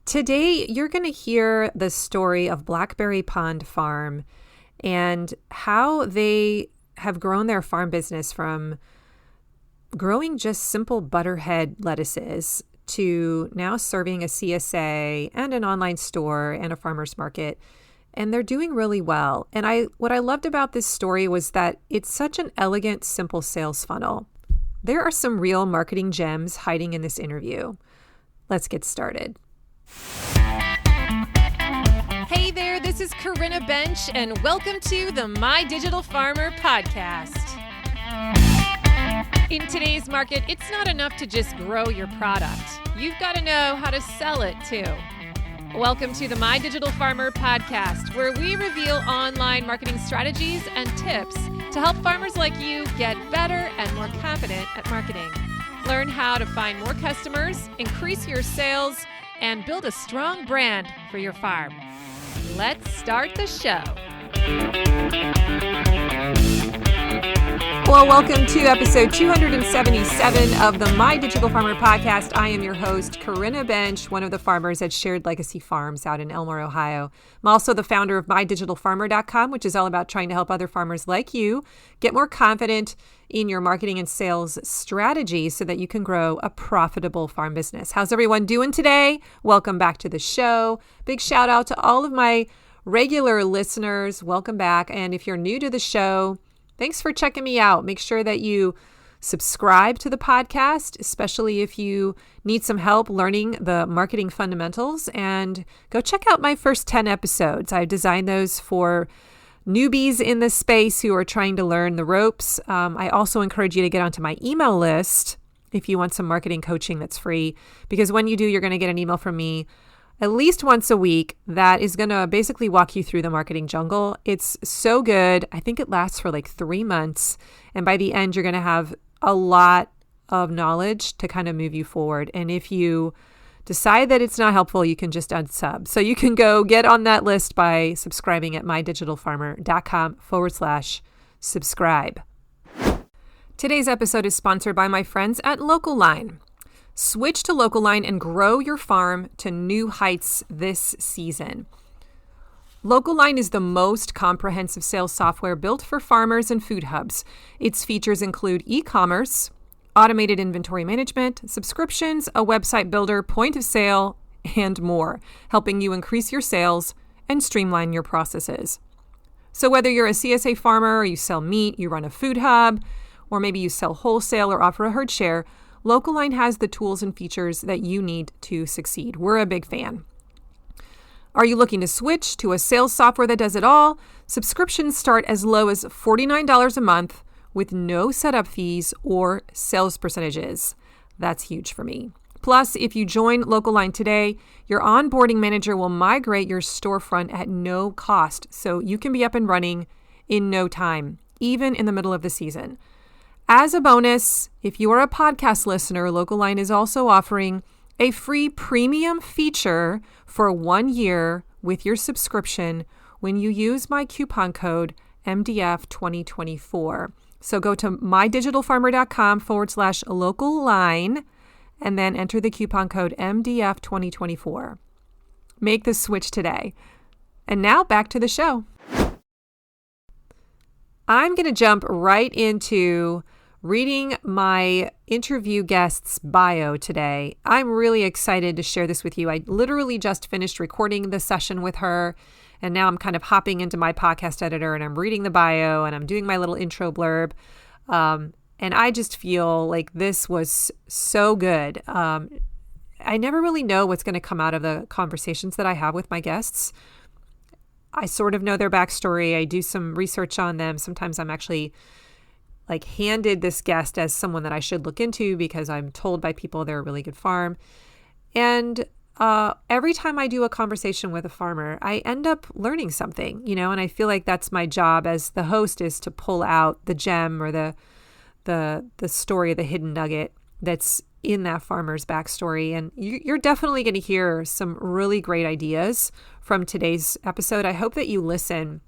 Today, you're going to hear the story of Blackberry Pond Farm and how they have grown their farm business from growing just simple butterhead lettuces to now serving a CSA and an online store and a farmer's market. And they're doing really well. And what I loved about this story was that it's such an elegant, simple sales funnel. There are some real marketing gems hiding in this interview. Let's get started. Hey there, this is Corinna Bench, and welcome to the My Digital Farmer podcast. In today's market, it's not enough to just grow your product. You've got to know how to sell it too. Welcome to the My Digital Farmer podcast, where we reveal online marketing strategies and tips to help farmers like you get better and more confident at marketing. Learn how to find more customers, increase your sales, and build a strong brand for your farm. Let's start the show. Well, welcome to episode 277 of the My Digital Farmer podcast. I am your host, Corinna Bench, one of the farmers at Shared Legacy Farms out in Elmore, Ohio. I'm also the founder of mydigitalfarmer.com, which is all about trying to help other farmers like you get more confident in your marketing and sales strategy so that you can grow a profitable farm business. How's everyone doing today? Welcome back to the show. Big shout out to all of my regular listeners. Welcome back. And if you're new to the show, thanks for checking me out. Make sure that you subscribe to the podcast, especially if you need some help learning the marketing fundamentals. And go check out my first 10 episodes. I designed those for newbies in this space who are trying to learn the ropes. I also encourage you to get onto my email list if you want some marketing coaching that's free, because when you do, you're going to get an email from me at least once a week that is going to basically walk you through the marketing jungle. It's so good. I think it lasts for like 3 months. And by the end, you're going to have a lot of knowledge to kind of move you forward. And if you decide that it's not helpful, you can just unsub. So you can go get on that list by subscribing at mydigitalfarmer.com/subscribe. Today's episode is sponsored by my friends at Local Line. Switch to Local Line and grow your farm to new heights this season. Local Line is the most comprehensive sales software built for farmers and food hubs. Its features include e-commerce, automated inventory management, subscriptions, a website builder, point of sale, and more, helping you increase your sales and streamline your processes. So whether you're a CSA farmer or you sell meat, you run a food hub, or maybe you sell wholesale or offer a herd share, Local Line has the tools and features that you need to succeed. We're a big fan. Are you looking to switch to a sales software that does it all? Subscriptions start as low as $49 a month with no setup fees or sales percentages. That's huge for me. Plus, if you join Local Line today, your onboarding manager will migrate your storefront at no cost, so you can be up and running in no time, even in the middle of the season. As a bonus, if you are a podcast listener, Local Line is also offering a free premium feature for 1 year with your subscription when you use my coupon code MDF2024. So go to mydigitalfarmer.com/local line and then enter the coupon code MDF2024. Make the switch today. And now back to the show. I'm going to jump right into reading my interview guest's bio today. I'm really excited to share this with you. I literally just finished recording the session with her, and now I'm kind of hopping into my podcast editor and I'm reading the bio and I'm doing my little intro blurb. And I just feel like this was so good. I never really know what's going to come out of the conversations that I have with my guests. I sort of know their backstory. I do some research on them. Sometimes I'm actually handed this guest as someone that I should look into because I'm told by people they're a really good farm. And every time I do a conversation with a farmer, I end up learning something, and I feel like that's my job as the host, is to pull out the gem or the story, the hidden nugget that's in that farmer's backstory. And you're definitely going to hear some really great ideas from today's episode. I hope that you listen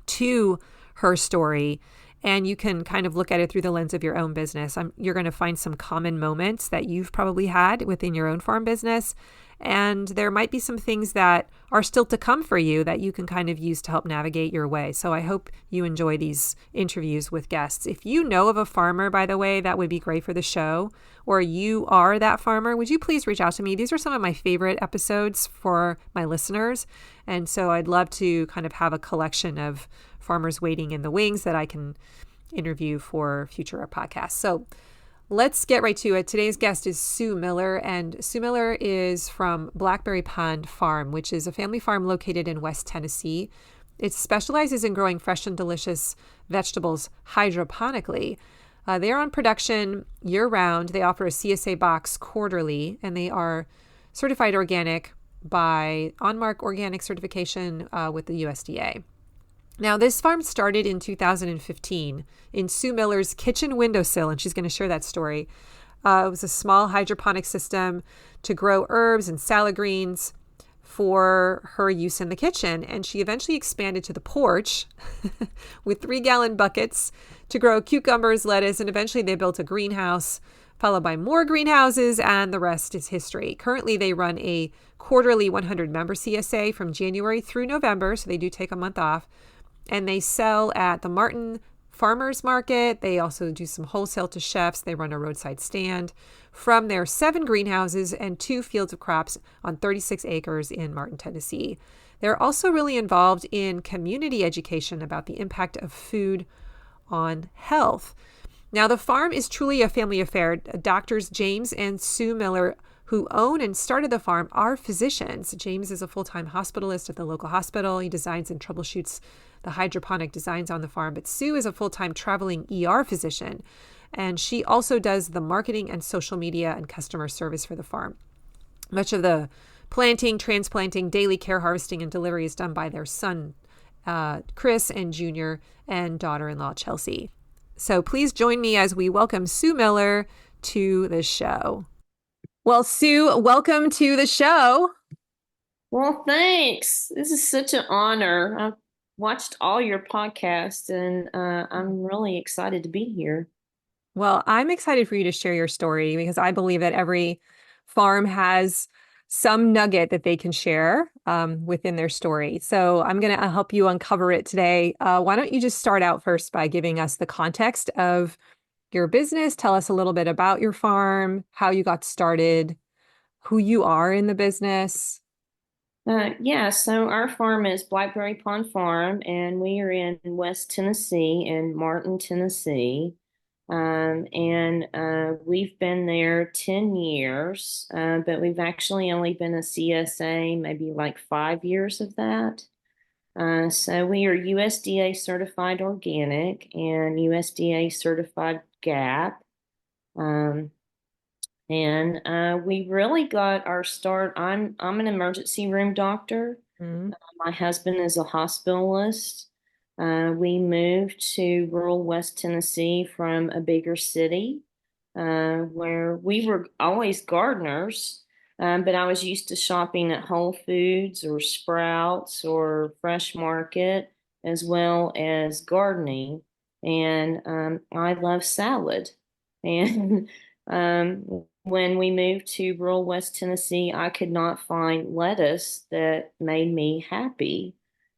to her story and you can kind of look at it through the lens of your own business. You're going to find some common moments that you've probably had within your own farm business. And there might be some things that are still to come for you that you can kind of use to help navigate your way. So I hope you enjoy these interviews with guests. If you know of a farmer, by the way, that would be great for the show, or you are that farmer, would you please reach out to me? These are some of my favorite episodes for my listeners. And so I'd love to kind of have a collection of farmers waiting in the wings that I can interview for future podcasts. So let's get right to it. Today's guest is Sue Miller, and Sue Miller is from Blackberry Pond Farm, which is a family farm located in West Tennessee. It specializes in growing fresh and delicious vegetables hydroponically. They're on production year-round. They offer a CSA box quarterly, and they are certified organic by On-Mark Organic certification with the USDA. Now, this farm started in 2015 in Sue Miller's kitchen windowsill, and she's going to share that story. It was a small hydroponic system to grow herbs and salad greens for her use in the kitchen. And she eventually expanded to the porch with 3-gallon buckets to grow cucumbers, lettuce, and eventually they built a greenhouse, followed by more greenhouses, and the rest is history. Currently, they run a quarterly 100-member CSA from January through November, so they do take a month off. And they sell at the Martin Farmers Market. They also do some wholesale to chefs. They run a roadside stand from their 7 greenhouses and 2 fields of crops on 36 acres in Martin, Tennessee. They're also really involved in community education about the impact of food on health. Now, the farm is truly a family affair. Doctors James and Sue Miller, who own and started the farm, are physicians. James is a full-time hospitalist at the local hospital. He designs and troubleshoots the hydroponic designs on the farm. But Sue is a full-time traveling ER physician, and she also does the marketing and social media and customer service for the farm. Much of the planting, transplanting, daily care, harvesting, and delivery is done by their son, Chris, and Junior, and daughter-in-law, Chelsea. So please join me as we welcome Sue Miller to the show. Well, Sue, welcome to the show. Well, thanks. This is such an honor. I've watched all your podcasts, and I'm really excited to be here. Well, I'm excited for you to share your story because I believe that every farm has some nugget that they can share within their story. So I'm going to help you uncover it today. Why don't you just start out first by giving us the context of your business? Tell us a little bit about your farm, how you got started, who you are in the business. So our farm is Blackberry Pond Farm, and we are in West Tennessee, in Martin, Tennessee. We've been there 10 years, but we've actually only been a CSA maybe like 5 years of that. So we are USDA certified organic and USDA certified GAP. We really got our start. I'm an emergency room doctor. Mm-hmm. My husband is a hospitalist. We moved to rural West Tennessee from a bigger city, where we were always gardeners. But I was used to shopping at Whole Foods or Sprouts or Fresh Market, as well as gardening. And I love salad. And when we moved to rural West Tennessee, I could not find lettuce that made me happy.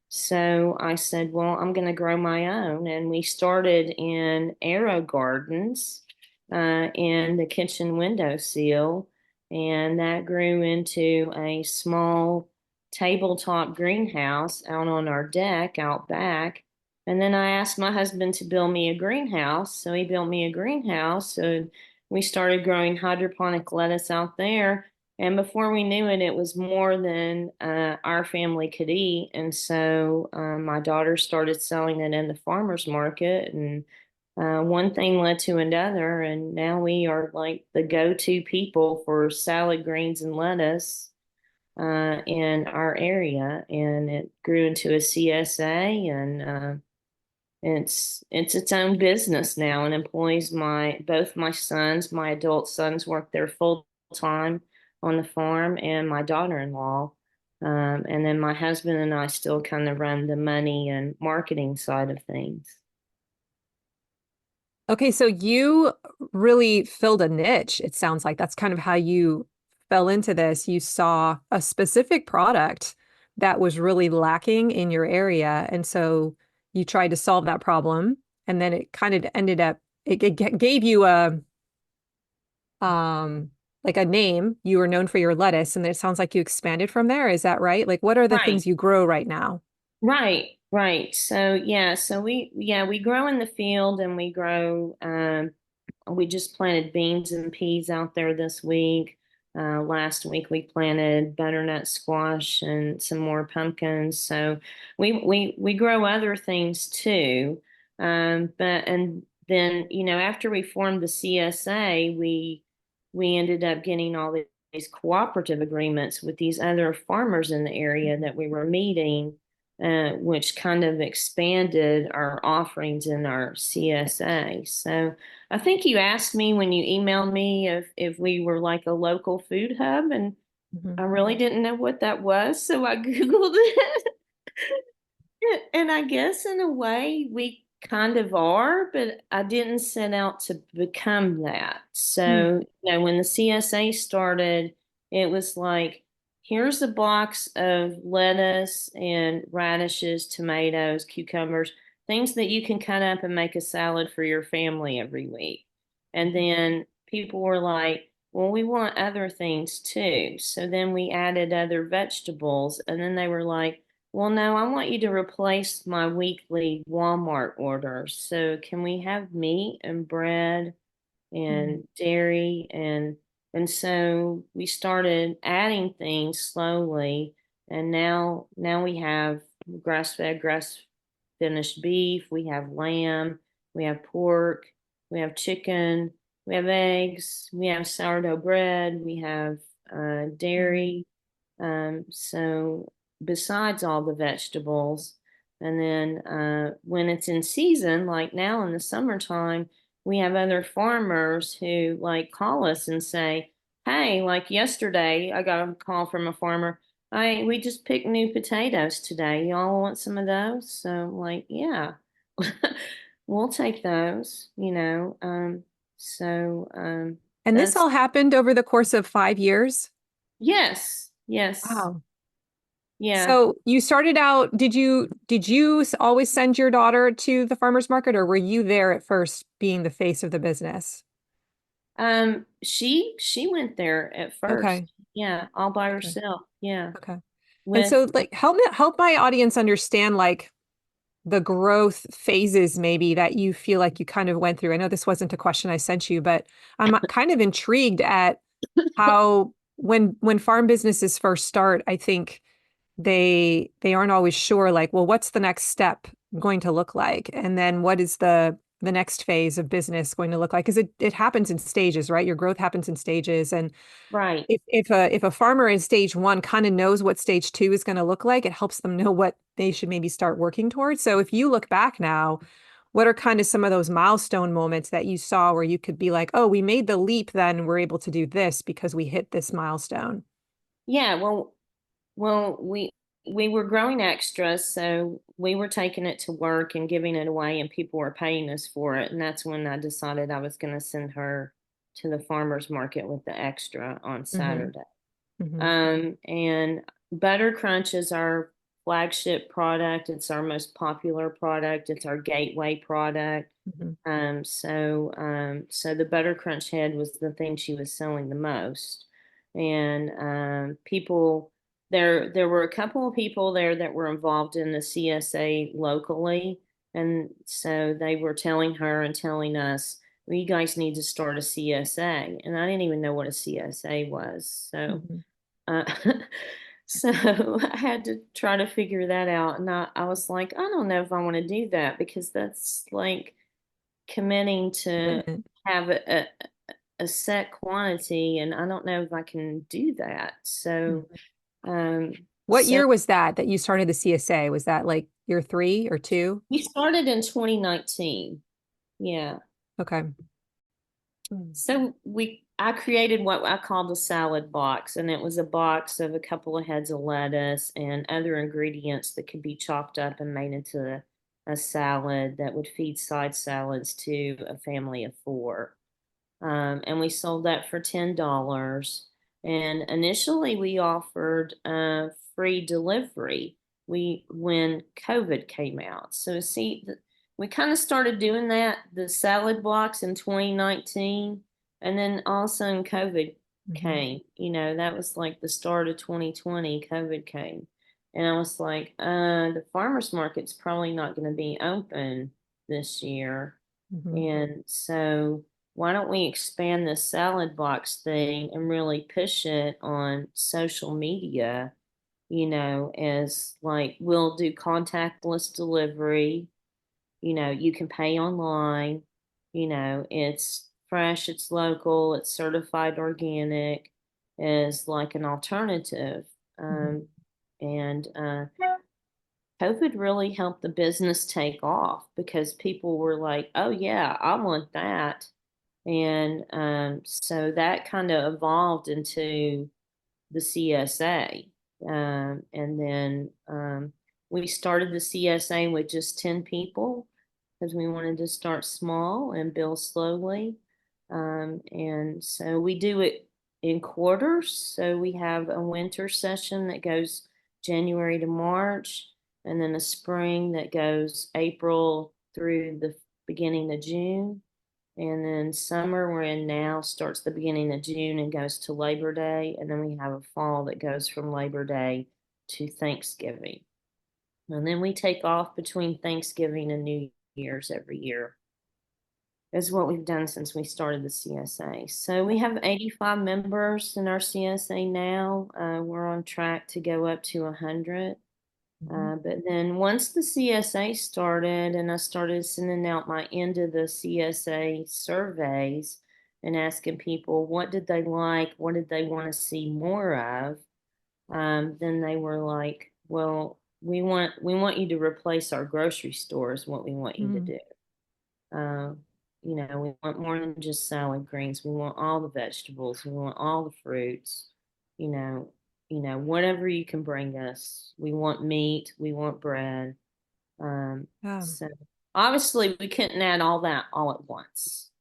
So I said, well, I'm going to grow my own. And we started in arrow gardens in the kitchen windowsill. And that grew into a small tabletop greenhouse out on our deck out back. And then I asked my husband to build me a greenhouse. So he built me a greenhouse. So we started growing hydroponic lettuce out there. And before we knew it, it was more than our family could eat. And so my daughter started selling it in the farmer's market. And one thing led to another. And now we are like the go-to people for salad greens and lettuce in our area. And it grew into a CSA, and it's its own business now, and employs both my sons. My adult sons work there full time on the farm, and my daughter-in-law. And then my husband and I still kind of run the money and marketing side of things. Okay, so you really filled a niche. It sounds like that's kind of how you fell into this, you saw a specific product that was really lacking in your area. And so you tried to solve that problem. And then it kind of ended up, it gave you um, like a name. You were known for your lettuce. And then it sounds like you expanded from there. Is that right? Like, what are the Right. things you grow right now? Right, right. So yeah, we grow in the field and we just planted beans and peas out there this week. Last week we planted butternut squash and some more pumpkins. So we grow other things too. But and then after we formed the CSA, we ended up getting all these cooperative agreements with these other farmers in the area that we were meeting, which kind of expanded our offerings in our CSA. So I think you asked me when you emailed me if we were like a local food hub, and Mhm. I really didn't know what that was, so I Googled it. And I guess in a way we kind of are, but I didn't set out to become that. Hmm. So, when the CSA started, it was like, here's a box of lettuce and radishes, tomatoes, cucumbers, things that you can cut up and make a salad for your family every week. And then people were like, well, we want other things too. So then we added other vegetables, and then they were like, well, no, I want you to replace my weekly Walmart orders. So can we have meat and bread Hmm. and dairy, and so we started adding things slowly, and now we have grass-fed, grass-finished beef, we have lamb, we have pork, we have chicken, we have eggs, we have sourdough bread, we have dairy. So besides all the vegetables, and then when it's in season, like now in the summertime, we have other farmers who like call us and say, "Hey, like yesterday, I got a call from a farmer. We just picked new potatoes today. Y'all want some of those?" So I'm like, yeah, we'll take those. So And this that's all happened over the course of 5 years? yes, yes, Wow. yeah. So you started out, did you always send your daughter to the farmer's market, or were you there at first being the face of the business? She went there at first. Okay. Yeah, all by Okay. herself. Yeah, Okay. And with so like help my audience understand like the growth phases maybe that you feel like you kind of went through. I know this wasn't a question I sent you, but I'm kind of intrigued at how when farm businesses first start, I think they aren't always sure like, well, what's the next step going to look like? And then what is the next phase of business going to look like? Because it happens in stages, right? Your growth happens in stages. And right. if a farmer in stage one kind of knows what stage two is going to look like, it helps them know what they should maybe start working towards. So if you look back now, what are kind of some of those milestone moments that you saw where you could be like, oh, we made the leap, then we're able to do this because we hit this milestone? Yeah, well, we were growing extras, so we were taking it to work and giving it away, and people were paying us for it. And that's when I decided I was going to send her to the farmer's market with the extra on Hmm. Saturday. Hmm. And Butter Crunch is our flagship product. It's our most popular product. It's our gateway product. Hmm. So the Butter Crunch head was the thing she was selling the most, and people there were a couple of people there that were involved in the CSA locally, and so they were telling her and telling us, well, you guys need to start a CSA, and I didn't even know what a CSA was, so. Hmm. Uh, so I had to try to figure that out. And I was like, I don't know if I want to do that because that's like committing to Commitment. have a set quantity. And I don't know if I can do that. So, Mhm. um, What so year was that you started the CSA? Was that like year three or two? we started in 2019. Yeah. Okay. Mm. So I created what I called a salad box, and it was a box of a couple of heads of lettuce and other ingredients that could be chopped up and made into a salad that would feed side salads to a family of four. And we sold that for $10. And initially we offered free delivery when COVID came out. So see, we kind of started doing that, the salad box in 2019, and then all of a sudden COVID came. That was like the start of 2020, COVID came. And I was like, the farmer's market's probably not going to be open this year. Mm-hmm. And so why don't we expand this salad box thing and really push it on social media, as like we'll do contactless delivery, you can pay online, it's fresh, it's local, it's certified organic, is like an alternative. Mm-hmm. And COVID really helped the business take off because people were like, oh, yeah, I want that. And so that kind of evolved into the CSA. And then we started the CSA with just 10 people because we wanted to start small and build slowly. And so we do it in quarters. So we have a winter session that goes January to March, and then a spring that goes April through the beginning of June. And then summer we're in now starts the beginning of June and goes to Labor Day. And then we have a fall that goes from Labor Day to Thanksgiving. And then we take off between Thanksgiving and New Year's every year. Is what we've done since we started the CSA. So we have 85 members in our CSA now. We're on track to go up to 100. But then once the CSA started and I started sending out my end of the CSA surveys and asking people what did they like, what did they want to see more of, then they were like, well, we want you to replace our grocery stores, what we want you to do. Uh, we want more than just salad greens. We want all the vegetables. We want all the fruits. You know, whatever you can bring us. We want meat. We want bread. Yeah. So obviously we couldn't add all that all at once.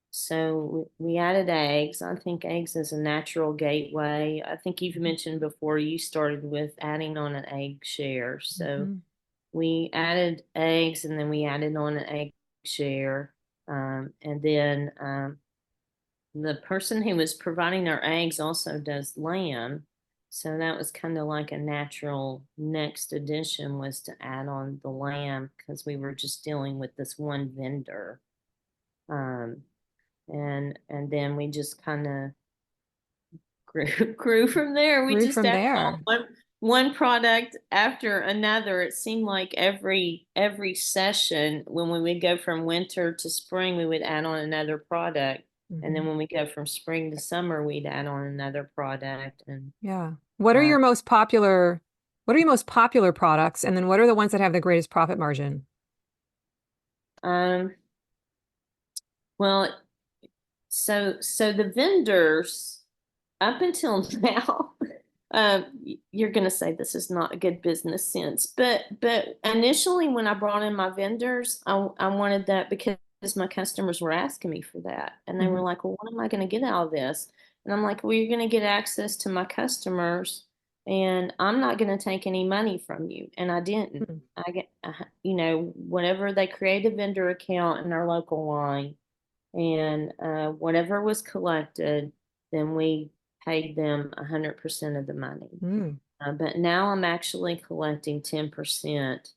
So we added eggs. I think eggs is a natural gateway. I think you've mentioned before you started with adding on an egg share. So we added eggs and then we added on an egg share. And then the person who was providing our eggs also does lamb. So that was kind of like a natural next addition was to add on the lamb because we were just dealing with this one vendor. Um, and then we just kind of grew from there. We Grew just from added on there. one product after another. It seemed like every session when we would go from winter to spring, we would add on another product. And then when we go from spring to summer, we'd add on another product. And Yeah. What are uh, your most popular, what are your most popular products? And then what are the ones that have the greatest profit margin? um, well, so the vendors up until now, you're going to say this is not a good business sense, but initially when I brought in my vendors, I wanted that because my customers were asking me for that, and they were like, "Well, what am I going to get out of this?" And I'm like, "Well, you're going to get access to my customers, and I'm not going to take any money from you." And I didn't. I get, whatever they create a vendor account in our local line and whatever was collected, then we paid them 100% of the money. But now I'm actually collecting 10%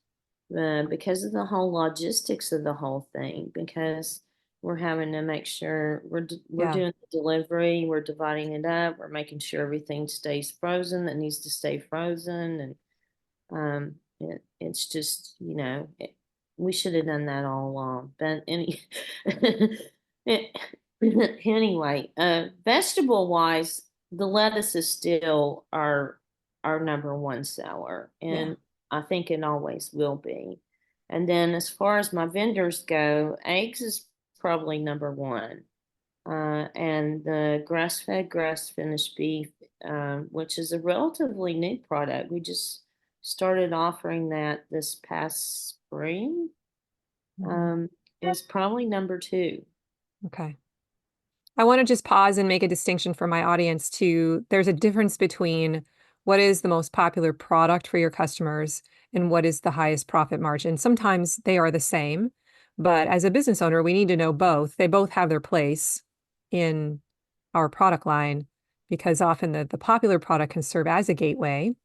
because of the whole logistics of the whole thing, because we're having to make sure we're Yeah. doing the delivery, we're dividing it up, we're making sure everything stays frozen that needs to stay frozen, and it's just, we should have done that all along. But it, anyway, vegetable wise, the lettuce is still our number one seller, Yeah. and I think it always will be. And then as far as my vendors go, eggs is probably number one. And the grass-fed, grass-finished beef, which is a relatively new product. We just started offering that this past spring. Is probably number two. Okay. I want to just pause and make a distinction for my audience too. There's a difference between what is the most popular product for your customers and what is the highest profit margin. Sometimes they are the same, but as a business owner, we need to know both. They both have their place in our product line because often the popular product can serve as a gateway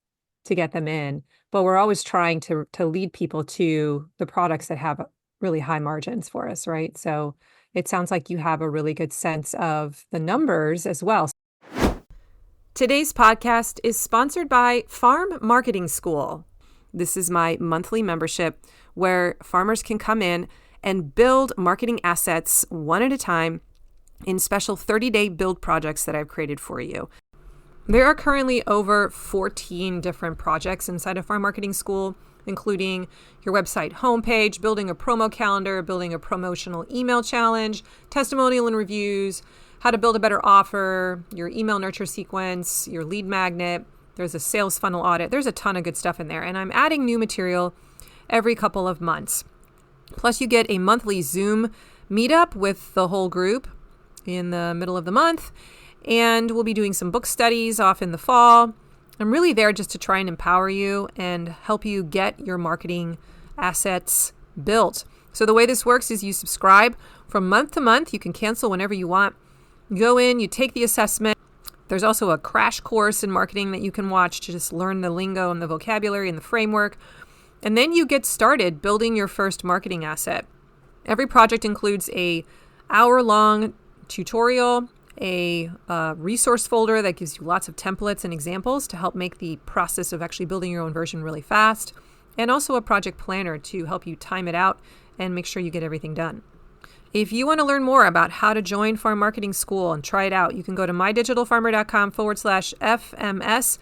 to get them in, but we're always trying to lead people to the products that have really high margins for us, right? So it sounds like you have a really good sense of the numbers as well. Today's podcast is sponsored by Farm Marketing School. This is my monthly membership where farmers can come in and build marketing assets one at a time in special 30-day build projects that I've created for you. There are currently over 14 different projects inside of Farm Marketing School, including your website homepage, building a promo calendar, building a promotional email challenge, testimonial and reviews, how to build a better offer, your email nurture sequence, your lead magnet. There's a sales funnel audit. There's a ton of good stuff in there. And I'm adding new material every couple of months. Plus, you get a monthly Zoom meetup with the whole group in the middle of the month. And we'll be doing some book studies off in the fall. I'm really there just to try and empower you and help you get your marketing assets built. So the way this works is you subscribe from month to month. You can cancel whenever you want. You go in, you take the assessment. There's also a crash course in marketing that you can watch to just learn the lingo and the vocabulary and the framework. And then you get started building your first marketing asset. Every project includes a hour-long tutorial, a resource folder that gives you lots of templates and examples to help make the process of actually building your own version really fast, and also a project planner to help you time it out and make sure you get everything done. If you want to learn more about how to join Farm Marketing School and try it out, you can go to mydigitalfarmer.com/FMS.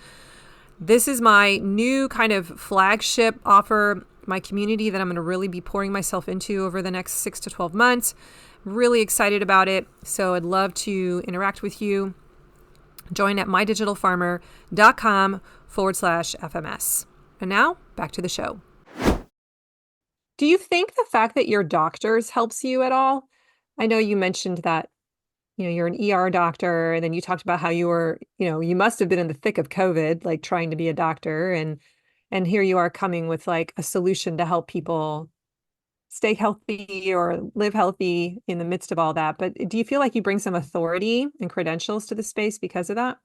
This is my new kind of flagship offer, my community that I'm going to really be pouring myself into over the next 6 to 12 months. Really excited about it. So I'd love to interact with you. Join at mydigitalfarmer.com/FMS. And now back to the show. Do you think the fact that you're doctors helps you at all? I know you mentioned that, you're an ER doctor, and then you talked about how you were, you must have been in the thick of COVID, like trying to be a doctor. And here you are coming with like a solution to help people stay healthy or live healthy in the midst of all that. But do you feel like you bring some authority and credentials to the space because of that?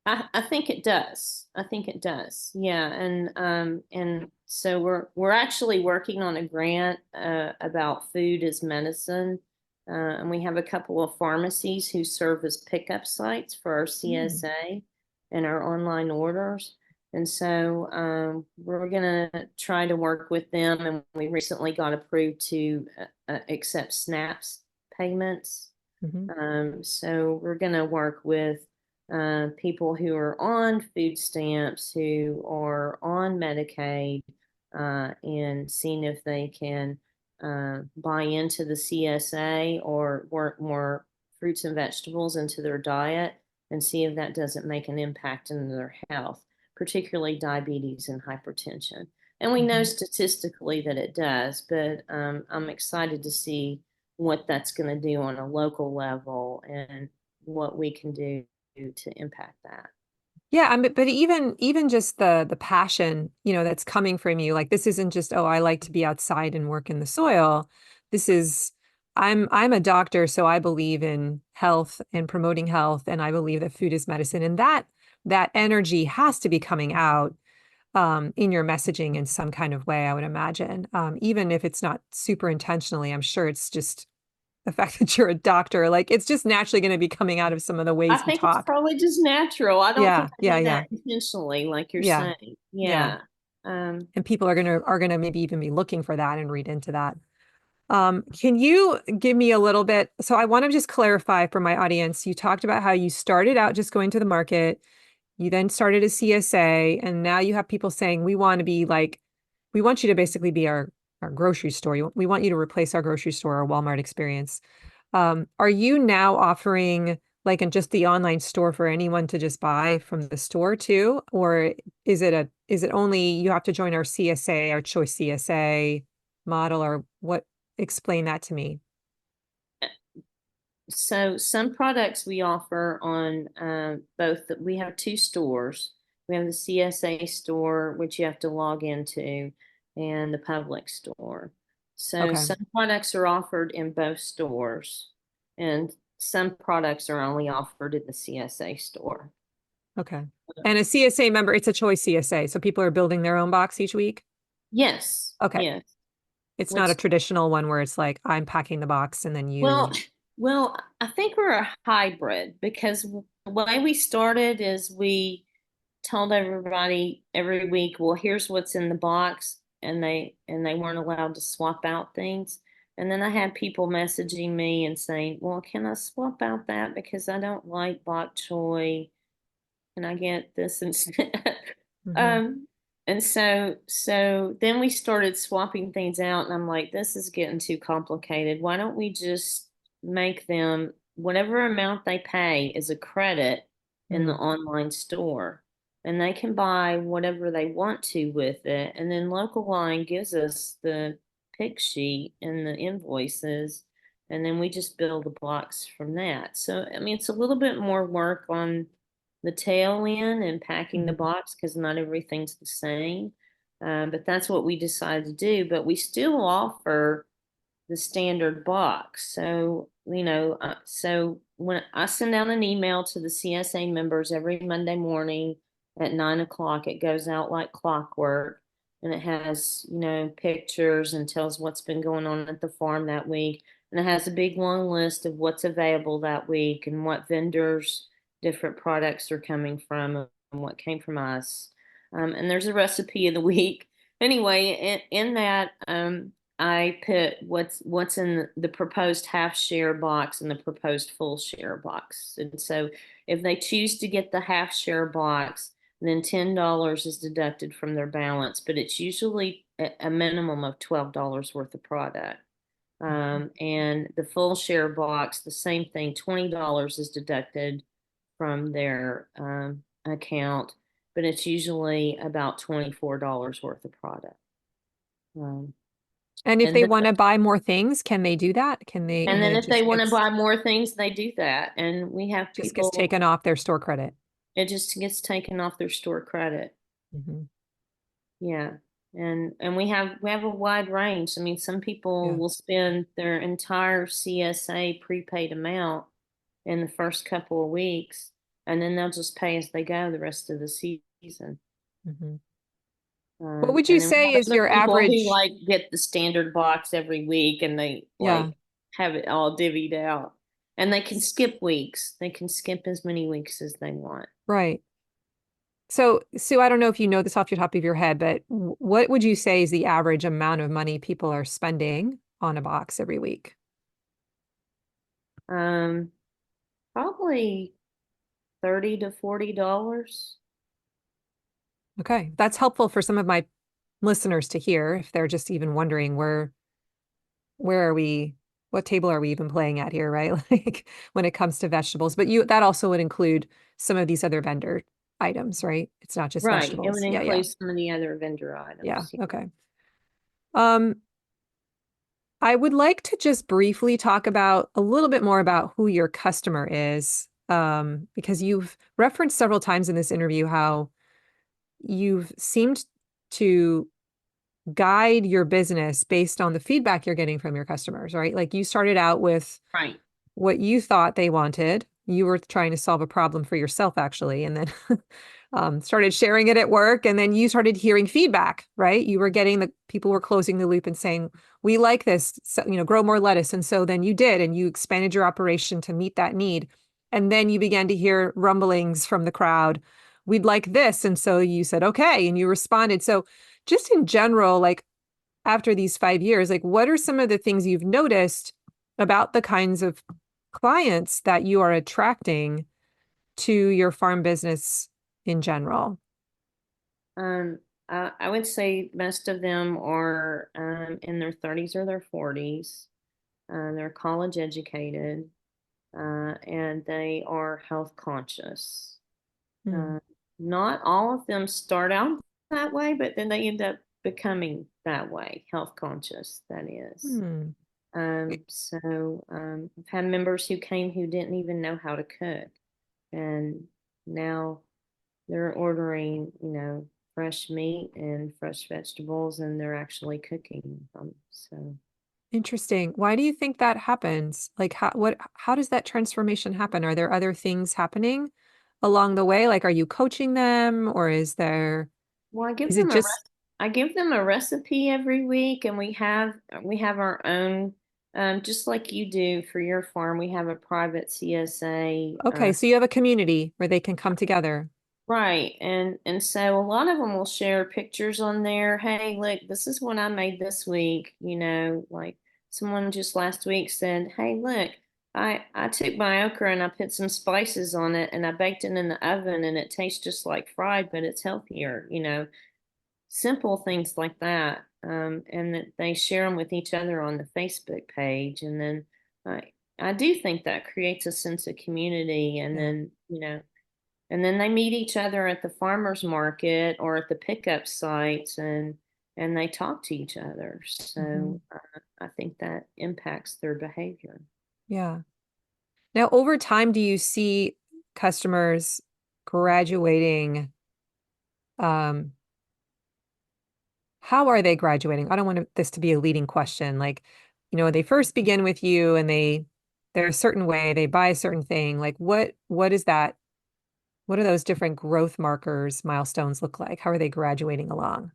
I think it does. I think it does. Yeah, and so we're actually working on a grant about food as medicine, and we have a couple of pharmacies who serve as pickup sites for our CSA and our online orders. And so we're going to try to work with them. And we recently got approved to accept SNAPs payments. So we're going to work with people who are on food stamps, who are on Medicaid, and seeing if they can buy into the CSA or work more fruits and vegetables into their diet and see if that doesn't make an impact in their health, particularly diabetes and hypertension. And we know statistically that it does, but I'm excited to see what that's going to do on a local level and what we can do to impact that. Yeah, but even just the passion, that's coming from you, like this isn't just, oh, I like to be outside and work in the soil. This is, I'm a doctor, so I believe in health and promoting health, and I believe that food is medicine, and that energy has to be coming out in your messaging in some kind of way, I would imagine. Even if it's not super intentionally, I'm sure it's just the fact that you're a doctor, like it's just naturally going to be coming out of some of the ways I you think it's talk. probably just natural. I don't think I Yeah, did yeah, that intentionally, like you're yeah, saying. yeah. Yeah. And people are gonna maybe even be looking for that and read into that. Can you give me a little bit? So I want to just clarify for my audience. You talked about how you started out just going to the market. You then started a CSA, and now you have people saying, we want to be like, we want you to basically be our grocery store. We want you to replace our grocery store, our Walmart experience. Are you now offering like in just the online store for anyone to just buy from the store too? Or is it only you have to join our CSA, our choice CSA model, or what? Explain that to me. So some products we offer on both. We have two stores. We have the CSA store, which you have to log into, and the public store. So Okay. some products are offered in both stores, and some products are only offered in the CSA store. Okay. And a CSA member, it's a choice CSA. So people are building their own box each week. Yes, Okay. yes. It's not Which a traditional one where it's like I'm packing the box and then well, you. well, I think we're a hybrid because the way we started is we told everybody every week, well, here's what's in the box, and they weren't allowed to swap out things. And then I had people messaging me and saying, well, can I swap out that because I don't like bok choy? Can I get this instead? Mhm. um, and so then we started swapping things out, and I'm like, this is getting too complicated. Why don't we just make them whatever amount they pay is a credit in the Mm. online store, and they can buy whatever they want to with it. And then Local Line gives us the pick sheet and the invoices, and then we just bill the blocks from that. So I mean, it's a little bit more work on the tail end and packing the Mhm. box because not everything's the same. But that's what we decided to do. But we still offer the standard box. So, so when I send out an email to the CSA members every Monday morning at 9 o'clock, it goes out like clockwork, and it has, pictures and tells what's been going on at the farm that week. And it has a big long list of what's available that week and what vendors different products are coming from and what came from us. And there's a recipe of the week. Anyway, in that, I put what's in the proposed half share box and the proposed full share box. And so if they choose to get the half share box, then $10 is deducted from their balance, but it's usually a minimum of $12 worth of product. And the full share box, the same thing, $20 is deducted from their account, but it's usually about $24 worth of product. Um, And if and they then want to buy more things, can they do that? Can they, And and then then it if they just want to gets buy more things, they do that. And we have just gets people, taken off their store credit? it just gets taken off their store credit. Mhm. Yeah. And we have a wide range. I mean, some people Yeah. will spend their entire CSA prepaid amount in the first couple of weeks, and then they'll just pay as they go the rest of the season. Mhm. What would you And then we say have is other your people who average? like get the standard box every week and they Yeah, like have it all divvied out. And they can skip weeks. They can skip as many weeks as they want. right. So, Sue, I don't know if you know this off the top of your head, but what would you say is the average amount of money people are spending on a box every week? Um, Probably 30 to $40. Okay, that's helpful for some of my listeners to hear if they're just even wondering where are we, what table are we even playing at here, right? Like when it comes to vegetables, but that also would include some of these other vendor items, right? It's not just Right. It would vegetables. Yeah, yeah, include some of the other vendor yeah. items. Okay. Um, I would like to just briefly talk about a little bit more about who your customer is, because you've referenced several times in this interview how you've seemed to guide your business based on the feedback you're getting from your customers, right? Like you started out with Right. what you thought they wanted. You were trying to solve a problem for yourself, actually, and then started sharing it at work. And then you started hearing feedback, right? You were getting the people were closing the loop and saying, "We like this, so, grow more lettuce." And so then you did, and you expanded your operation to meet that need. And then you began to hear rumblings from the crowd. We'd like this, and so you said, "Okay," and you responded. So, just in general, like after these 5 years, like what are some of the things you've noticed about the kinds of clients that you are attracting to your farm business in general? Um, I would say most of them are in their 30s or their 40s. They're college educated, and they are health conscious. Hmm. Uh, Not all of them start out that way, but then they end up becoming that way, health conscious, that is. Hmm. I've had members who came who didn't even know how to cook, and now they're ordering, fresh meat and fresh vegetables, and they're actually cooking them. So, Interesting. Why do you think that happens? Like how does that transformation happen? Are there other things happening along the way? Like, are you coaching them or well, is it just I give them a recipe every week, and we have our own, just like you do for your farm. We have a private CSA. okay, so you have a community where they can come together. Right. And so a lot of them will share pictures on there. Hey, look, this is what I made this week. Like someone just last week said, "Hey, look, I took my okra and I put some spices on it and I baked it in the oven and it tastes just like fried, but it's healthier." Simple things like that. And that they share them with each other on the Facebook page. And then I do think that creates a sense of community. And Yeah. then they meet each other at the farmers market or at the pickup sites, and they talk to each other. Hmm. So I think that impacts their behavior. Yeah. Now, over time, do you see customers graduating? Um, how are they graduating? I don't want this to be a leading question. Like, they first begin with you and they're a certain way, they buy a certain thing. Like what is that? What do those different growth markers, milestones look like? How are they graduating along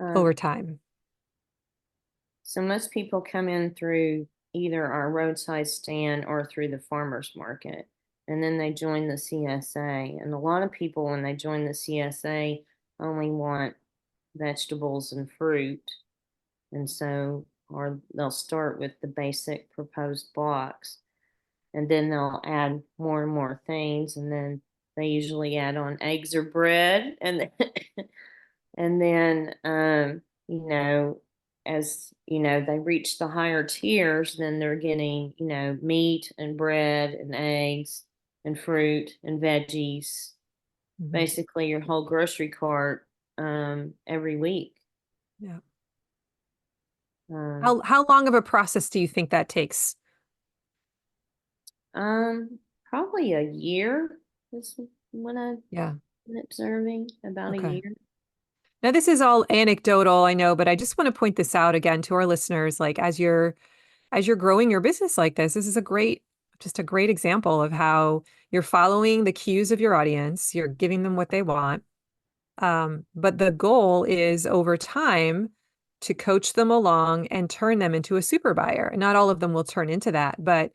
over Um, time? so most people come in through either our roadside stand or through the farmers market, and then they join the CSA. And a lot of people, when they join the CSA, only want vegetables and fruit. And so, or they'll start with the basic proposed blocks, and then they'll add more and more things, and then they usually add on eggs or bread, and and then as they reach the higher tiers, then they're getting meat and bread and eggs and fruit and veggies, Mhm. basically your whole grocery cart every week. Yeah. um, How long of a process do you think that takes? Probably a year is what I've Yeah. been observing, about a Okay. year. Now, this is all anecdotal, I know, but I just want to point this out again to our listeners. Like, as you're growing your business like this is just a great example of how you're following the cues of your audience. You're giving them what they want. But the goal is over time to coach them along and turn them into a super buyer. And not all of them will turn into that, but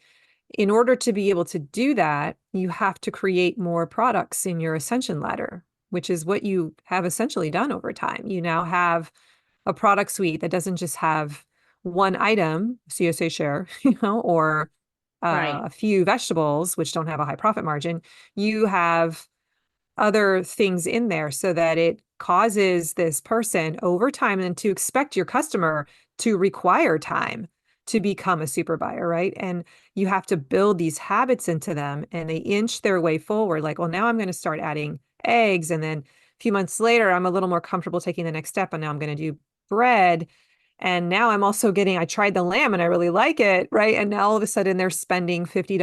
in order to be able to do that, you have to create more products in your ascension ladder, which is what you have essentially done over time. You now have a product suite that doesn't just have one item, CSA share, or Right, a few vegetables, which don't have a high profit margin. You have other things in there so that it causes this person over time and to expect your customer to require time to become a super buyer, right? And you have to build these habits into them and they inch their way forward. Like, well, now I'm going to start adding eggs. And then a few months later, I'm a little more comfortable taking the next step. And now I'm going to do bread. And now I'm also I tried the lamb and I really like it, right? And now all of a sudden they're spending $50,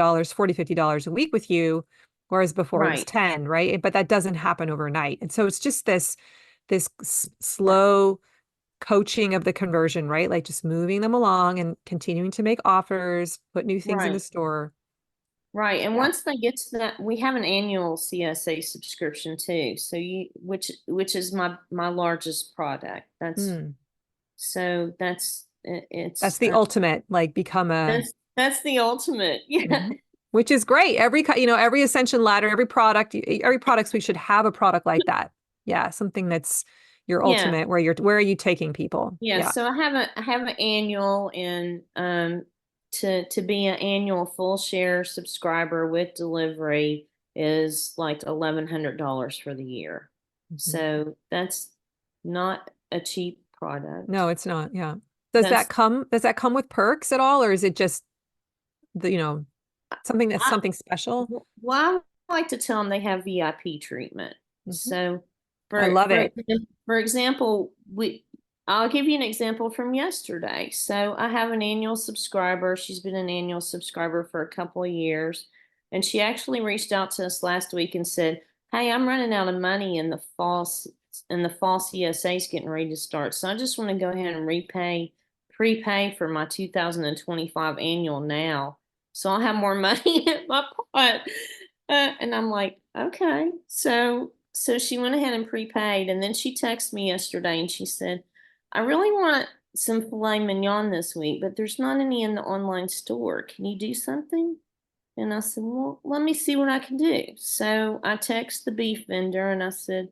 $50 a week with you, whereas before it was right, 10, right? But that doesn't happen overnight. And so it's just this slow coaching of the conversion, right? Like just moving them along and continuing to make offers, put new things in the right, store. right. And Yeah. once they get to that, we have an annual CSA subscription too. So which is my largest product. Mm. It's That's the ultimate, like become a, that's the ultimate. Yeah. Mhm. Which is great. Every ascension ladder, every product suite should have a product like that. Yeah. Something that's your Yeah. ultimate, where are you taking people? Yeah, Yeah. so I have an annual, and to be an annual full share subscriber with delivery is like $1,100 for the year. Mhm. So that's not a cheap product. No, it's not. Yeah. That's Does that come with perks at all, or is it just the, something that's I, something special? well, I like to tell them they have VIP treatment. Mhm. So I love it. for example, I'll give you an example from yesterday. So I have an annual subscriber. She's been an annual subscriber for a couple of years. And she actually reached out to us last week and said, "Hey, I'm running out of money in the fall CSA is getting ready to start. So I just want to go ahead and prepay for my 2025 annual now. So I'll have more money in my pot." And I'm like, okay. So she went ahead and prepaid. And then she texted me yesterday and she said, "I really want some filet mignon this week, but there's not any in the online store. Can you do something?" And I said, "Well, let me see what I can do." So I text the beef vendor and I said,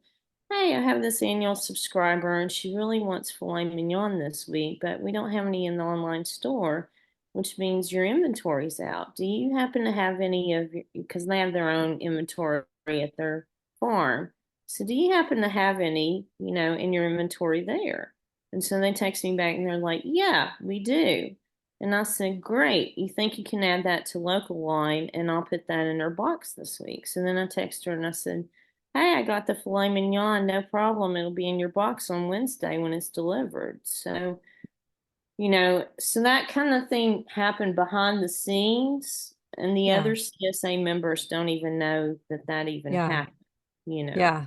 "Hey, I have this annual subscriber and she really wants filet mignon this week, but we don't have any in the online store, which means your inventory's out. Do you happen to have any of your, because they have their own inventory at their farm. So do you happen to have any, in your inventory there?" And so they text me back and they're like, "Yeah, we do." And I said, "Great. You think you can add that to local line and I'll put that in her box this week." So then I texted her and I said, "Hey, I got the filet mignon. No problem. It'll be in your box on Wednesday when it's delivered." So that kind of thing happened behind the scenes, and the Yeah. other CSA members don't even know that that even Yeah. happened. Yeah.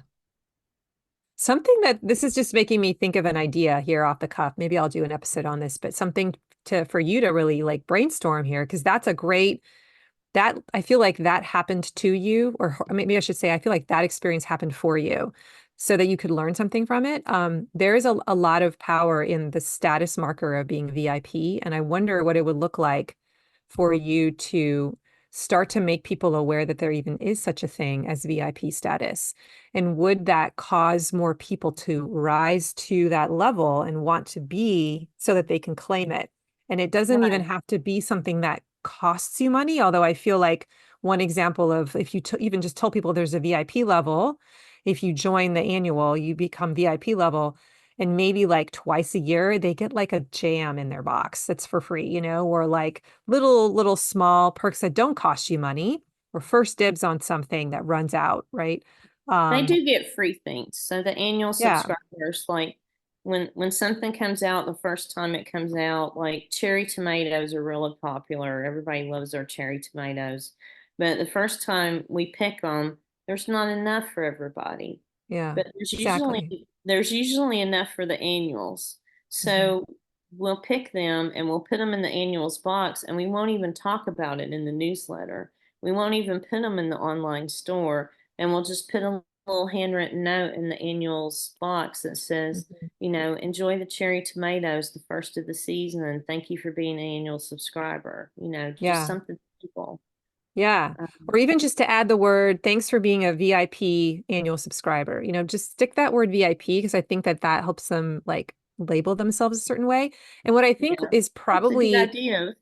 Something that this is just making me think of an idea here off the cuff. Maybe I'll do an episode on this, but something for you to really like brainstorm here, because that's a great that I feel like that happened to you, or maybe I should say, I feel like that experience happened for you so that you could learn something from it. There is a lot of power in the status marker of being VIP. And I wonder what it would look like for you to start to make people aware that there even is such a thing as VIP status. And would that cause more people to rise to that level and want to be so that they can claim it? And it doesn't even Right. have to be something that costs you money. Although I feel like one example of if you even just tell people there's a VIP level, if you join the annual, you become VIP level. And maybe like twice a year, they get like a jam in their box that's for free, or like little small perks that don't cost you money, or first dibs on something that runs out, right? They Um, do get free things. So the annual yeah, subscribers, like when something comes out the first time it comes out, like cherry tomatoes are really popular. Everybody loves our cherry tomatoes. But the first time we pick them, there's not enough for everybody. yeah, But there's exactly. usually there's usually enough for the annuals. Mhm. So we'll pick them and we'll put them in the annuals box and we won't even talk about it in the newsletter. We won't even put them in the online store, and we'll just put a little handwritten note in the annuals box that says, Mhm. "Enjoy the cherry tomatoes the first of the season and thank you for being an annual subscriber." Just Yeah. something simple. Yeah. Um, Or even just to add the word, thanks for being a VIP annual subscriber. Just stick that word VIP because I think that that helps them like label themselves a certain way. And what I think yeah, is that's a good probably idea.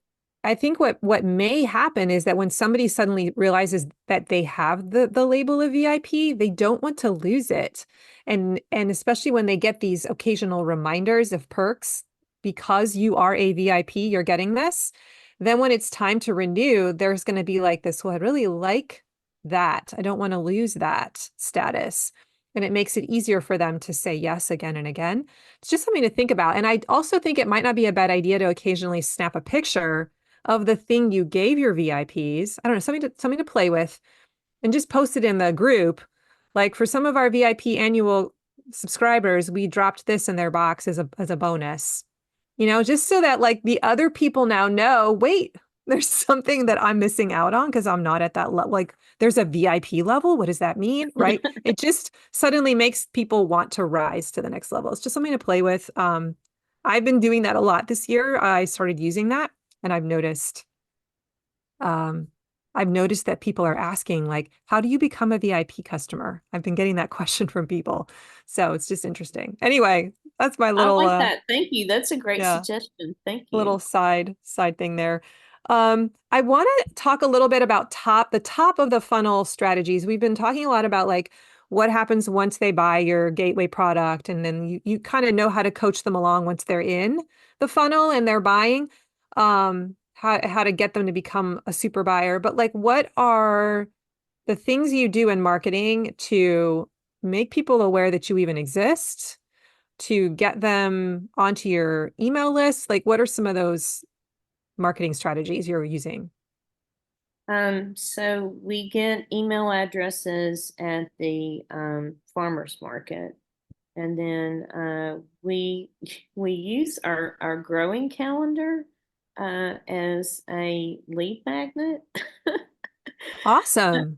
I think what may happen is that when somebody suddenly realizes that they have the label of VIP, they don't want to lose it. And especially when they get these occasional reminders of perks because you are a VIP, you're getting this. Then when it's time to renew, there's going to be like this, well, I really like that. I don't want to lose that status. And it makes it easier for them to say yes again and again. It's just something to think about. And I also think it might not be a bad idea to occasionally snap a picture of the thing you gave your VIPs. I don't know, something to play with and just post it in the group. Like for some of our VIP annual subscribers, we dropped this in their box as a bonus. Just so that like the other people now know, wait, there's something that I'm missing out on because I'm not at that level. Like there's a VIP level. What does that mean? Right. It just suddenly makes people want to rise to the next level. It's just something to play with. I've been doing that a lot this year. I started using that and um, I've noticed that people are asking like, how do you become a VIP customer? I've been getting that question from people. So it's just interesting. Anyway, that's my I little like that. Thank you. That's a great yeah, suggestion. Thank little you. side thing there. I want to talk a little bit about the top of the funnel strategies. We've been talking a lot about like what happens once they buy your gateway product, and then you kind of know how to coach them along once they're in the funnel and they're buying, how to get them to become a super buyer. But like, what are the things you do in marketing to make people aware that you even exist? to get them onto your email list? Like, what are some of those marketing strategies you're using? So we get email addresses at the farmers market, and then we use our growing calendar as a lead magnet. Awesome.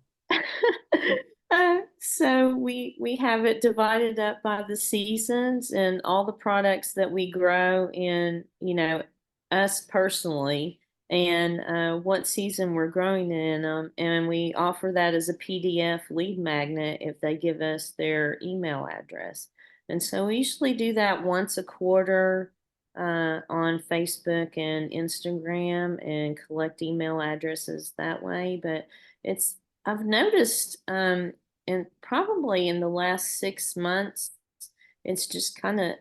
So we have it divided up by the seasons and all the products that we grow in, us personally, and what season we're growing in them, and we offer that as a PDF lead magnet if they give us their email address. And so we usually do that once a quarter on Facebook and Instagram and collect email addresses that way. But it's I've noticed, and probably in the last 6 months, it's just kind of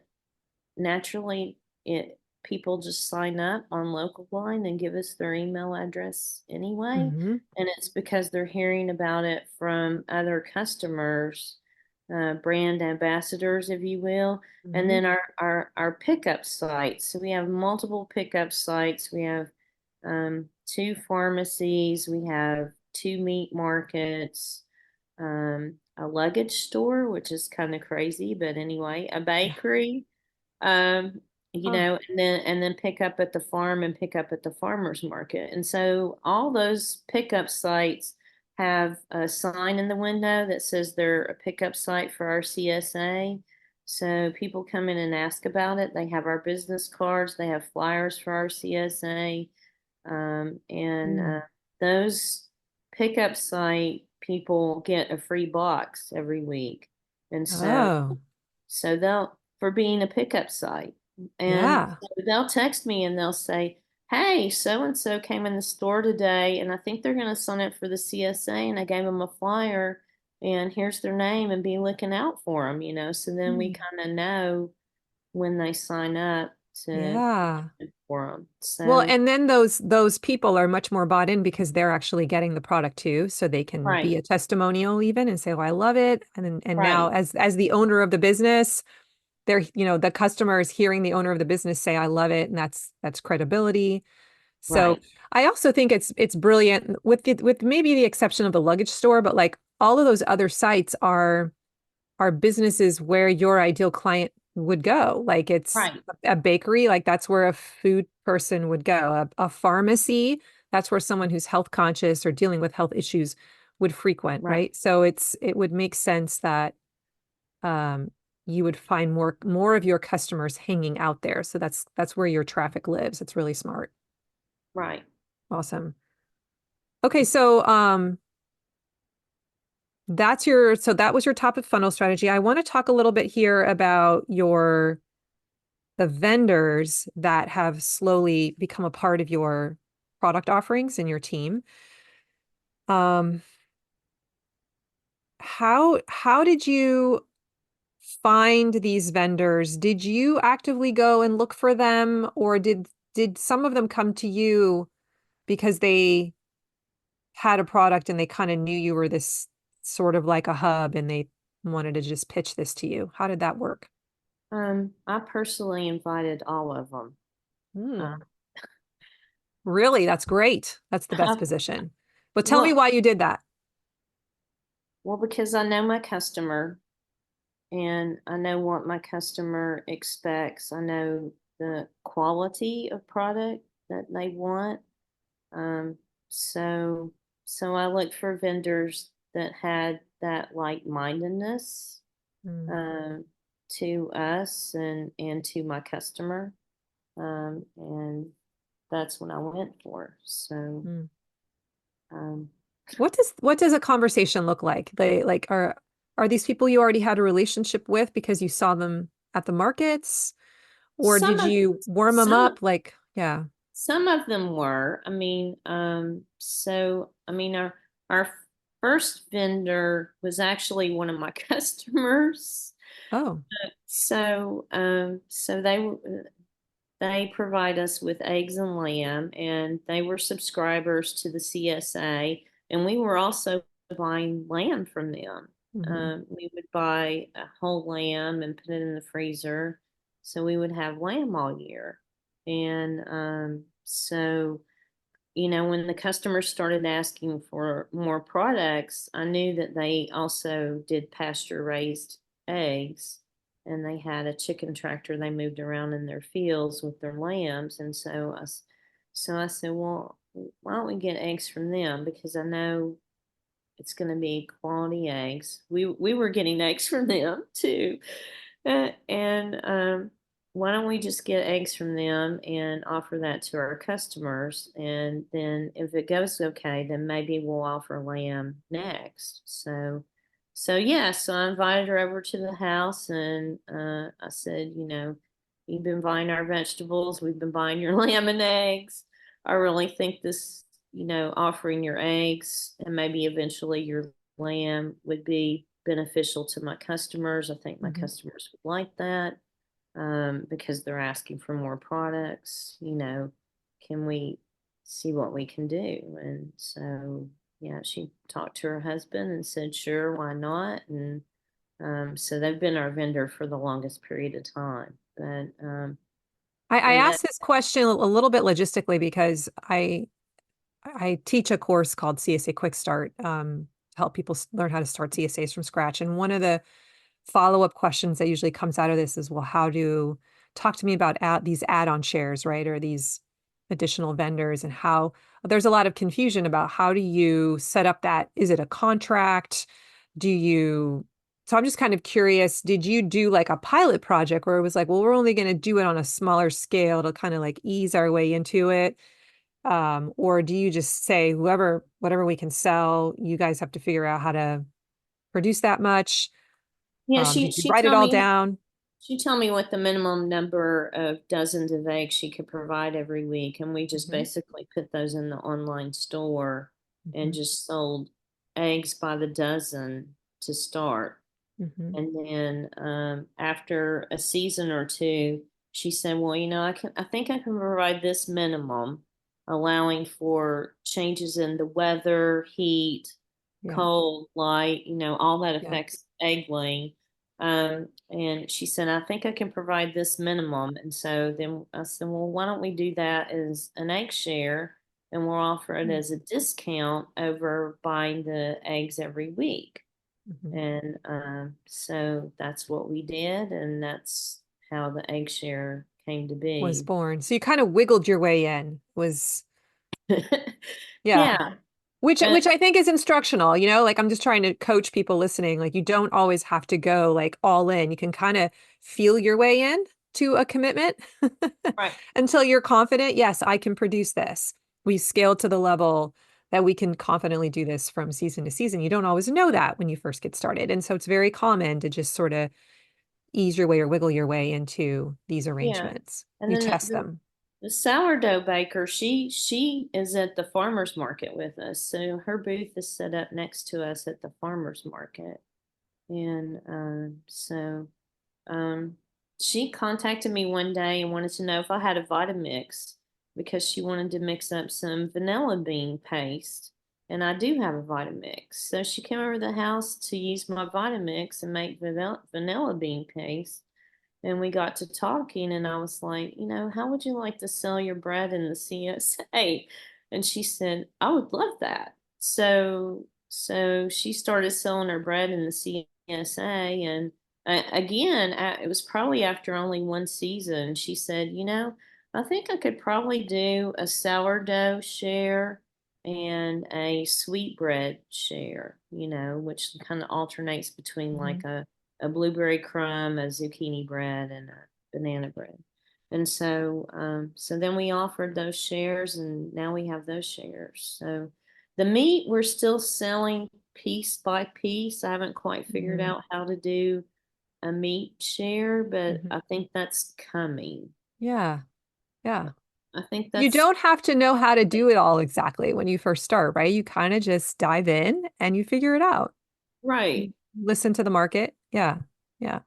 naturally it people just sign up on local line and give us their email address anyway. Hmm. And it's because they're hearing about it from other customers, brand ambassadors, if you will. And Hmm. then our pickup sites. So we have multiple pickup sites. We have two pharmacies, we have two meat markets, a luggage store, which is kind of crazy, but anyway, a Yeah. bakery, um, Huh. and then pick up at the farm and pick up at the farmer's market. And so all those pickup sites have a sign in the window that says they're a pickup site for our CSA. So people come in and ask about it. They have our business cards, they have flyers for our CSA. And Mm. those pickup site people get a free box every week. And Oh, so they'll, for being a pickup site. And yeah. so they'll text me and they'll say, "Hey, so and so came in the store today, and I think they're going to sign up for the CSA, and I gave them a flyer, and here's their name, and be looking out for them." So then we Mm. kind of know when they sign up to Yeah. look for them. Well, So, and then those people are much more bought in because they're actually getting the product too, so they can be right, a testimonial even and say, "Oh, I love it." And now right, as the owner of the business, they're, the customer is hearing the owner of the business say, "I love it," and that's credibility. So right, I also think it's brilliant with maybe the exception of the luggage store, but like all of those other sites are businesses where your ideal client would go. Like it's right, a bakery, like that's where a food person would go. A pharmacy, that's where someone who's health conscious or dealing with health issues would frequent, right, right? So it would make sense that um you would find more of your customers hanging out there. So that's where your traffic lives. It's really smart. right. Awesome. Okay, so so that was your top of funnel strategy. I want to talk a little bit here about the vendors that have slowly become a part of your product offerings and your team. Um, how did you find these vendors? Did you actively go and look for them, or did some of them come to you because they had a product and they kind of knew you were this sort of like a hub and they wanted to just pitch this to you? How did that work? I personally invited all of them. Hmm. Really? That's great. That's the best I, position. But tell me well, why you did that. well, because I know my customer and I know what my customer expects. I know the quality of product that they want. Um, so, so I looked for vendors that had that like-mindedness, Mm, um, to us and to my customer. And that's what I went for. So, mm. um, What does a conversation look like? They like are these people you already had a relationship with because you saw them at the markets, or some did of you warm them some up? Like, yeah. some of them were. Our first vendor was actually one of my customers. Oh. So provide us with eggs and lamb, and they were subscribers to the CSA, and we were also buying land from them. Mm-hmm. We would buy a whole lamb and put it in the freezer. So we would have lamb all year. And so, when the customers started asking for more products, I knew that they also did pasture raised eggs, and they had a chicken tractor they moved around in their fields with their lambs. And so I said, well, why don't we get eggs from them? Because I know it's going to be quality eggs. We were getting eggs from them too, and why don't we just get eggs from them and offer that to our customers? And then if it goes okay, then maybe we'll offer lamb next. So yeah, so I invited her over to the house, and I said, you've been buying our vegetables, we've been buying your lamb and eggs. I really think this, offering your eggs and maybe eventually your lamb would be beneficial to my customers. I think my Mm-hmm. customers would like that, because they're asking for more products. Can we see what we can do? And so, yeah, she talked to her husband and said, sure, why not? And so they've been our vendor for the longest period of time. But I and asked this question a little bit logistically because I teach a course called CSA Quick Start, to help people learn how to start CSAs from scratch. And one of the follow-up questions that usually comes out of this is, well, talk to me about these add-on shares, right? Or these additional vendors, and how there's a lot of confusion about how do you set up that? Is it a contract? So I'm just kind of curious, did you do like a pilot project where it was like, well, we're only going to do it on a smaller scale to kind of like ease our way into it? Or do you just say, whatever we can sell, you guys have to figure out how to produce that much? yeah, Did you write it all down? she told me what the minimum number of dozens of eggs she could provide every week, and we just Hmm. basically put those in the online store and Hmm. just sold eggs by the dozen to start. Hmm. And then after a season or two, she said, "Well, I think I can provide this minimum, allowing for changes in the weather, heat, Yeah. cold, light, all that Yeah. affects egg laying." And she said, "I think I can provide this minimum." And so then I said, "Well, why don't we do that as an egg share, and we'll offer it as a discount over buying the eggs every week." Hmm. And so that's what we did, and that's how the egg share came to Was be. born. So you kind of wiggled your way in. Yeah. Yeah, and Which I think is instructional, like I'm just trying to coach people listening. Like you don't always have to go like all in. You can kind of feel your way in to a commitment right. until you're confident. Yes, I can produce this. We scale to the level that we can confidently do this from season to season. You don't always know that when you first get started. And so it's very common to just sort of ease your way or wiggle your way into these Yeah. arrangements. And You then test them. the sourdough baker, she is at the farmers market with us. So her booth is set up next to us at the farmers market. And so Um, she contacted me one day and wanted to know if I had a Vitamix, because she wanted to mix up some vanilla bean paste. And I do have a Vitamix. So she came over to the house to use my Vitamix and make vanilla bean paste. And we got to talking, and I was like, how would you like to sell your bread in the CSA? And she said, I would love that. So she started selling her bread in the CSA, and again, it was probably after only one season. She said, I think I could probably do a sourdough share and a sweetbread share, which kind of alternates between Mhm. like a blueberry crumb, a zucchini bread, and a banana bread. And so then we offered those shares, and now we have those shares. So the meat we're still selling piece by piece. I haven't quite figured Mhm. out how to do a meat share, but Mhm. I think that's coming. Yeah. Yeah. I think You that's don't have to know how to do it all exactly when you first start, right? You kind of just dive in and you figure it out. You right. listen to the market. Yeah. Yeah.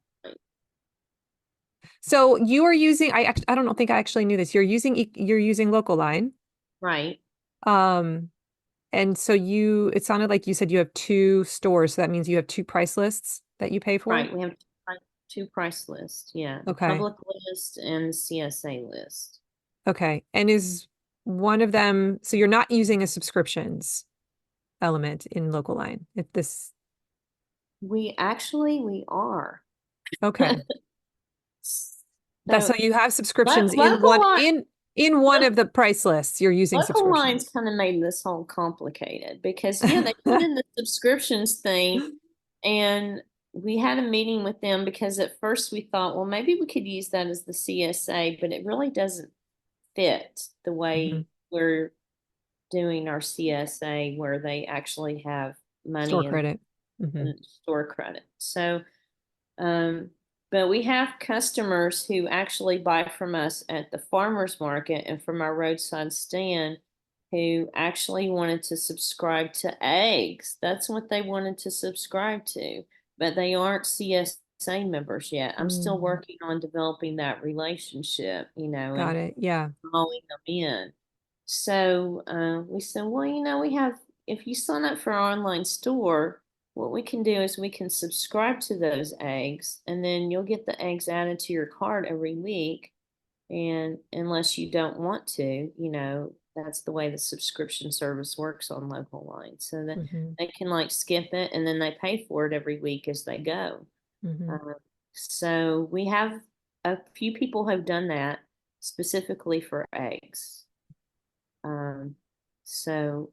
So you are using, I don't think I actually knew this. You're using local line. Right. Um, And so it sounded like you said you have two stores. So that means you have two price lists that you pay for? Right, we have two price lists. Yeah, the Okay. public list and the CSA list. Okay. And is one of them, so you're not using a subscriptions element in local line? If this, We are. okay. That's so So you have subscriptions in local one line, in one of the price lists. You're using local subscriptions. lines kind of made this whole complicated because yeah, they put in the subscriptions thing, and we had a meeting with them because at first we thought, well, maybe we could use that as the CSA, but it really doesn't fit the Mhm. way we're doing our CSA, where they actually have Store money credit. Hmm. in store credit. So, um, but we have customers who actually buy from us at the farmers market and from our roadside stand who actually wanted to subscribe to eggs. That's what they wanted to subscribe to, but they aren't CSA members yet. I'm still Mm, working on developing that relationship, got and it. Yeah. calling them in. So we said, well, we have, if you sign up for our online store, what we can do is we can subscribe to those eggs, and then you'll get the eggs added to your cart every week. And unless you don't want to, that's the way the subscription service works on local lines. So that Hmm. they can like skip it and then they pay for it every week as they go. Hmm. Uh, so we have a few people have done that specifically for eggs. Um, so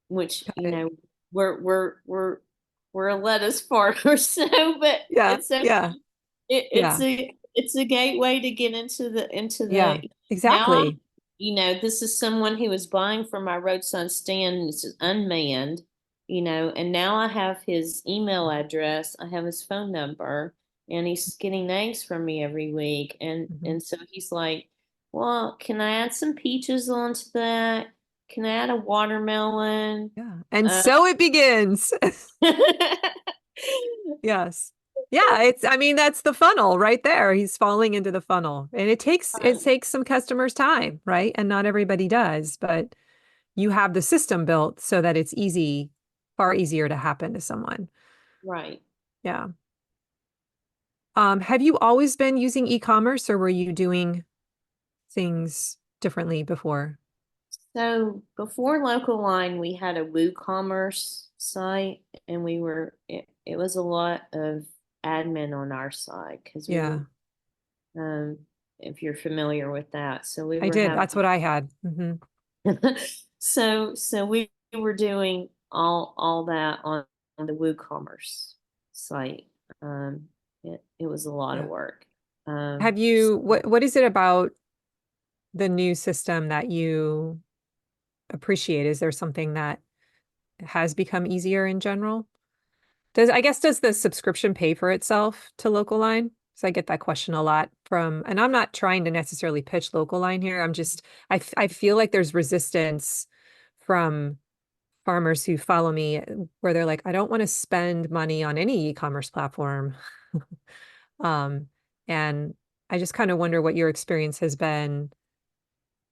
which, Got it. we're a lettuce farmer, so but Yeah. it's okay. Yeah. It's Yeah. a gateway to get into Yeah. the now I'm Exactly. this is someone who is buying from my roadside stand, and this is unmanned, and now I have his email address, I have his phone number, and he's getting eggs from me every week, and Hmm. and so he's like, well, can I add some peaches onto that? Can I add a watermelon? Yeah. And Uh, so it begins. Yes. Yeah, I mean, that's the funnel right there. He's falling into the funnel. And it takes some customers time, right? And not everybody does, but you have the system built so that it's easy, far easier to happen to someone. right. Yeah. Have you always been using e-commerce or were you doing things differently before? So before Local Line, we had a WooCommerce site, and it was a lot of admin on our side because Yeah, um, if you're familiar with that, so we I were did. having, That's what I had. Hmm. so we were doing all that on the WooCommerce site. It was a lot of Yeah. work. Have So you, what is it about the new system that you appreciate? Is there something that has become easier in general? Does the subscription pay for itself to Local Line? So I get that question a lot and I'm not trying to necessarily pitch Local Line here. I feel like there's resistance from farmers who follow me where they're like, I don't want to spend money on any e-commerce platform. Um, and I just kind of wonder what your experience has been.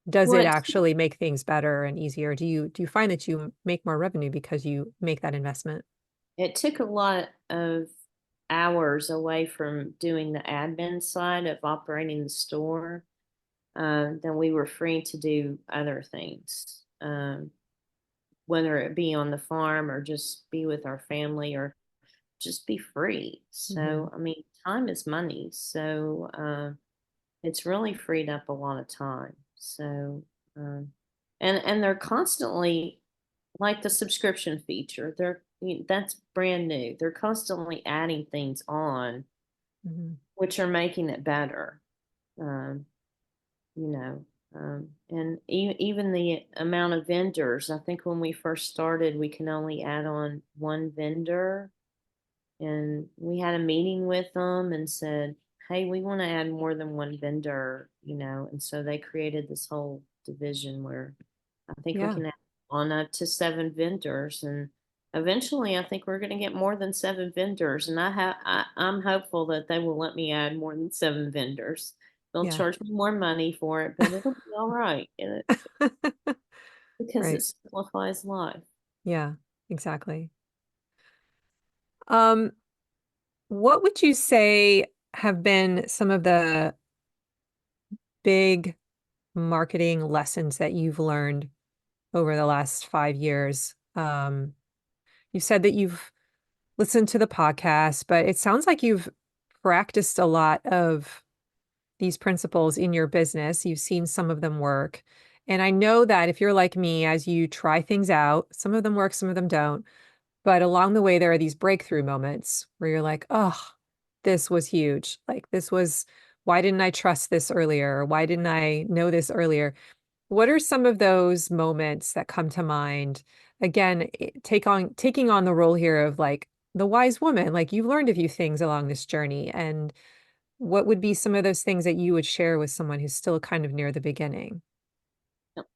Does it what actually make things better and easier? Do you find that you make more revenue because you make that investment? it took a lot of hours away from doing the admin side of operating the store, then we were free to do other things, whether it be on the farm or just be with our family or just be free. Hmm. So, I mean, time is money. So, it's really freed up a lot of time. So, um, and they're constantly like the subscription feature. That's brand new. They're constantly adding things on, Hmm. which are making it better. Um, you know, and even the amount of vendors. I think when we first started, we can only add on one vendor, and we had a meeting with them and said, "Hey, we want to add more than one vendor," and so they created this whole division where I think we Yeah. can add on up to seven vendors, and eventually, I think we're going to get more than seven vendors, and I'm hopeful that they will let me add more than seven vendors. They'll Yeah. charge me more money for it, but it'll be all right. because it Right. simplifies life. Yeah, exactly. Um, what would you say have been some of the big marketing lessons that you've learned over the last 5 years? You said that you've listened to the podcast, but it sounds like you've practiced a lot of these principles in your business. You've seen some of them work. And I know that if you're like me, as you try things out, some of them work, some of them don't. But along the way, there are these breakthrough moments where you're like, oh, this was huge. Like, why didn't I trust this earlier? Or why didn't I know this earlier? What are some of those moments that come to mind? Again, taking on the role here of like the wise woman, like you've learned a few things along this journey. And what would be some of those things that you would share with someone who's still kind of near the beginning?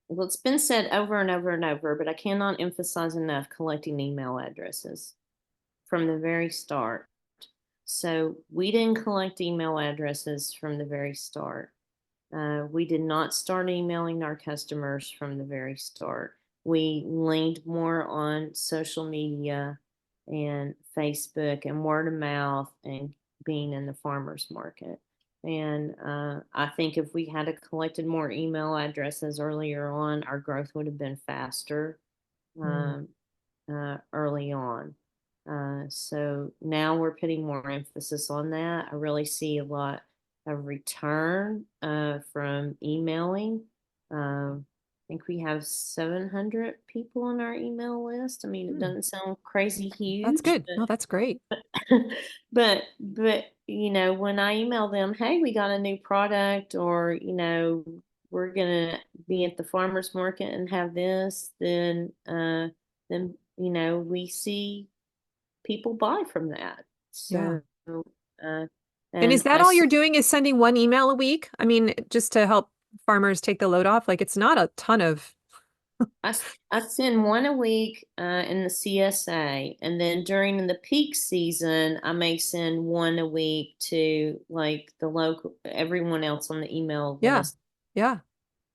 Well, it's been said over and over and over, but I cannot emphasize enough collecting email addresses from the very start. So we didn't collect email addresses from the very start. We did not start emailing our customers from the very start. We leaned more on social media and Facebook and word of mouth and being in the farmers market. And I think if we had collected more email addresses earlier on, our growth would have been faster. Mm, Um, early on. So now we're putting more emphasis on that. I really see a lot of return from emailing. I think we have 700 people on our email list. I mean, it mm, doesn't sound crazy that's huge, good. No, that's great. but when I email them, hey, we got a new product, or we're gonna be at the farmers market and have this, then we see people buy from that. Yeah. So uh, And is and that I all see you're doing is sending one email a week? I mean, just to help farmers take the load off? Like it's not a ton of, I send one a week in the CSA, and then during the peak season, I may send one a week to like the local everyone else on the email yeah. list, Yeah.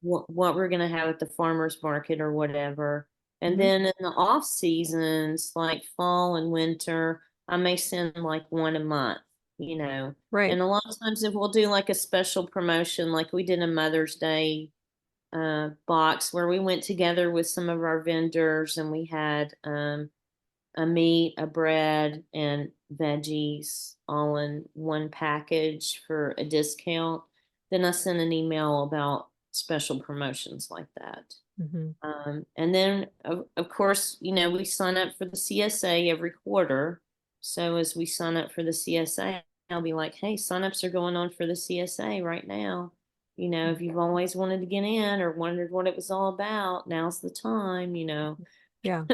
what we're going to have at the farmers market or whatever. And Hmm. then in the off seasons, like fall and winter, I may send like one a month. Right. And a lot of times, if we'll do like a special promotion, like we did a Mother's Day box where we went together with some of our vendors and we had a meat, a bread, and veggies all in one package for a discount. Then I sent an email about special promotions like that. Hmm. And then, of course, we sign up for the CSA every quarter. So as we sign up for the CSA, I'll be like, hey, signups are going on for the CSA right now. If you've always wanted to get in or wondered what it was all about, now's the time. Yeah.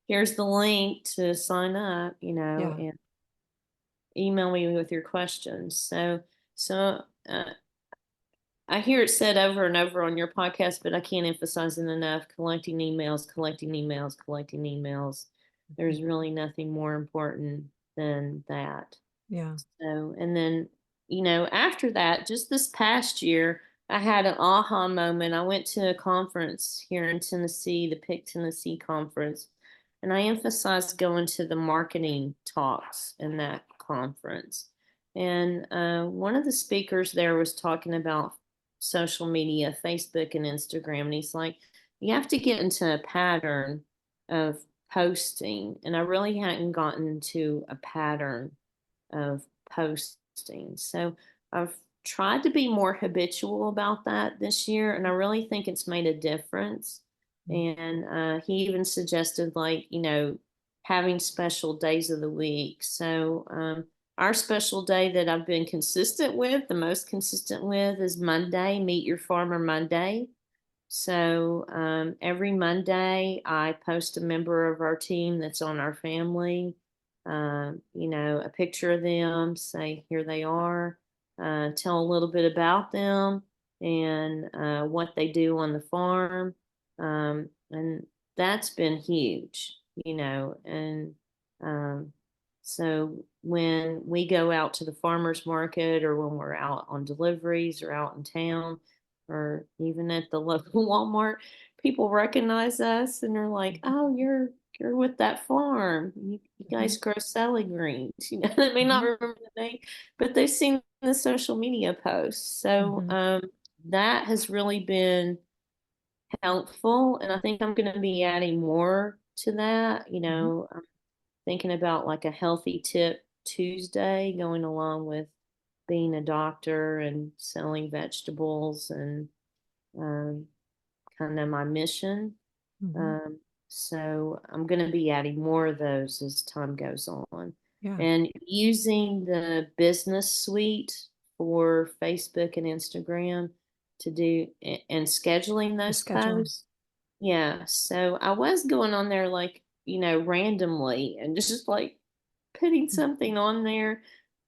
Here's the link to sign up, Yeah. and email me with your questions. So I hear it said over and over on your podcast, but I can't emphasize it enough. Collecting emails, collecting emails, collecting emails. There's really nothing more important than that. Yeah. So, and then, after that, just this past year, I had an aha moment. I went to a conference here in Tennessee, the Pick Tennessee conference, and I emphasized going to the marketing talks in that conference. And one of the speakers there was talking about social media, Facebook and Instagram. And he's like, you have to get into a pattern of posting. And I really hadn't gotten to a pattern of posting. So I've tried to be more habitual about that this year, and I really think it's made a difference. And he even suggested, like, having special days of the week. So our special day that I've been consistent with, the most consistent with, is Monday, Meet Your Farmer Monday. So every Monday, I post a member of our team that's on our family, a picture of them, say, here they are, tell a little bit about them and what they do on the farm. And that's been huge. And um, so when we go out to the farmers market or when we're out on deliveries or out in town, or even at the local Walmart, people recognize us and they're like, "Oh, you're with that farm. You Mhm. guys grow salad greens." They may not Mhm. remember the name, but they've seen the social media posts. So Mhm. that has really been helpful, and I think I'm going to be adding more to that. Mhm. I'm thinking about like a healthy tip Tuesday, going along with being a doctor and selling vegetables and um, kind of my mission. Mhm. Um, so I'm going to be adding more of those as time goes on. Yeah. And using the business suite for Facebook and Instagram to do and scheduling The those scheduling. posts. Yeah. So I was going on there like, randomly and just like putting something on there,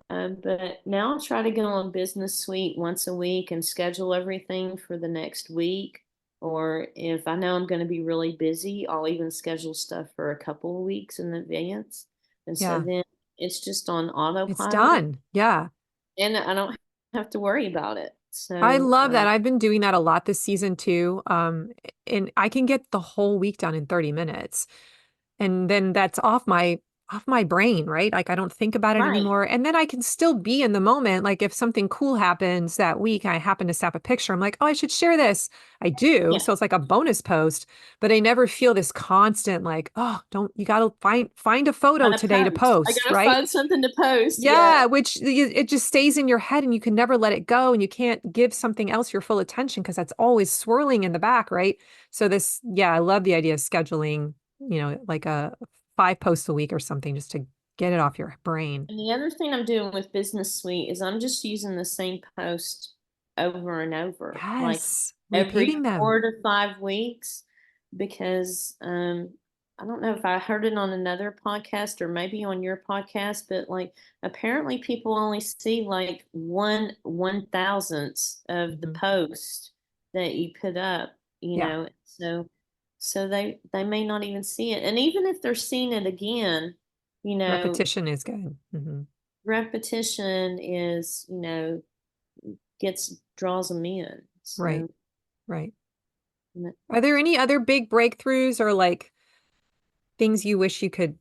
but now I'll try to go on Business Suite once a week and schedule everything for the next week. Or if I know I'm going to be really busy, I'll even schedule stuff for a couple of weeks in advance. And so Yeah. then it's just on It's autopilot done. Yeah. and I don't have to worry about it. I So, love that. I've been doing that a lot this season too. And I can get the whole week done in 30 minutes. And then that's off my brain, right? Like I don't think about it right. anymore. And then I can still be in the moment. Like if something cool happens that week and I happen to snap a picture, I'm like, oh, I should share this. I do. Yeah. So it's like a bonus post, but I never feel this constant like, oh, don't you gotta find a photo Gotta today to post. I post, gotta right? find something to post. Yeah. Yeah, which it just stays in your head and you can never let it go and you can't give something else your full attention because that's always swirling in the back, right? So yeah, I love the idea of scheduling, like a 5 posts a week or something just to get it off your brain. And the other thing I'm doing with Business Suite is I'm just using the same post over and over, like Yes, every repeating them. 4 to 5 weeks, because I don't know if I heard it on another podcast or maybe on your podcast, but like apparently people only see like one thousandth of the Mhm. post that you put up, Yeah, so they may not even see it. And even if they're seeing it again, you know, repetition is good. repetition is, draws them in. Right, So, right. n- Are there any other big breakthroughs or like things you wish you could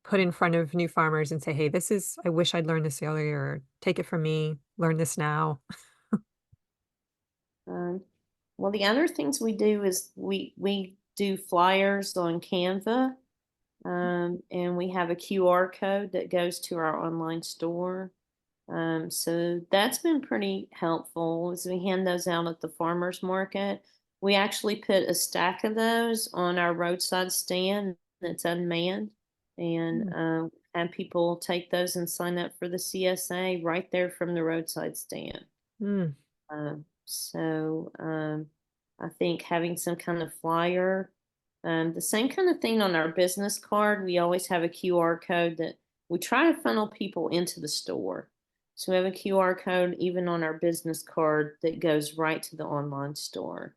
put in front of new farmers and say, hey, I wish I'd learned this earlier, or take it from me, learn this now. um, well, the other things we do is we do flyers on Canva, and we have a QR code that goes to our online store. So that's been pretty helpful as we hand those out at the farmers market. We actually put a stack of those on our roadside stand that's unmanned and Mm. have people take those and sign up for the CSA right there from the roadside stand. Mm. So I think having some kind of flyer, the same kind of thing on our business card, we always have a QR code that we try to funnel people into the store. So we have a QR code even on our business card that goes right to the online store.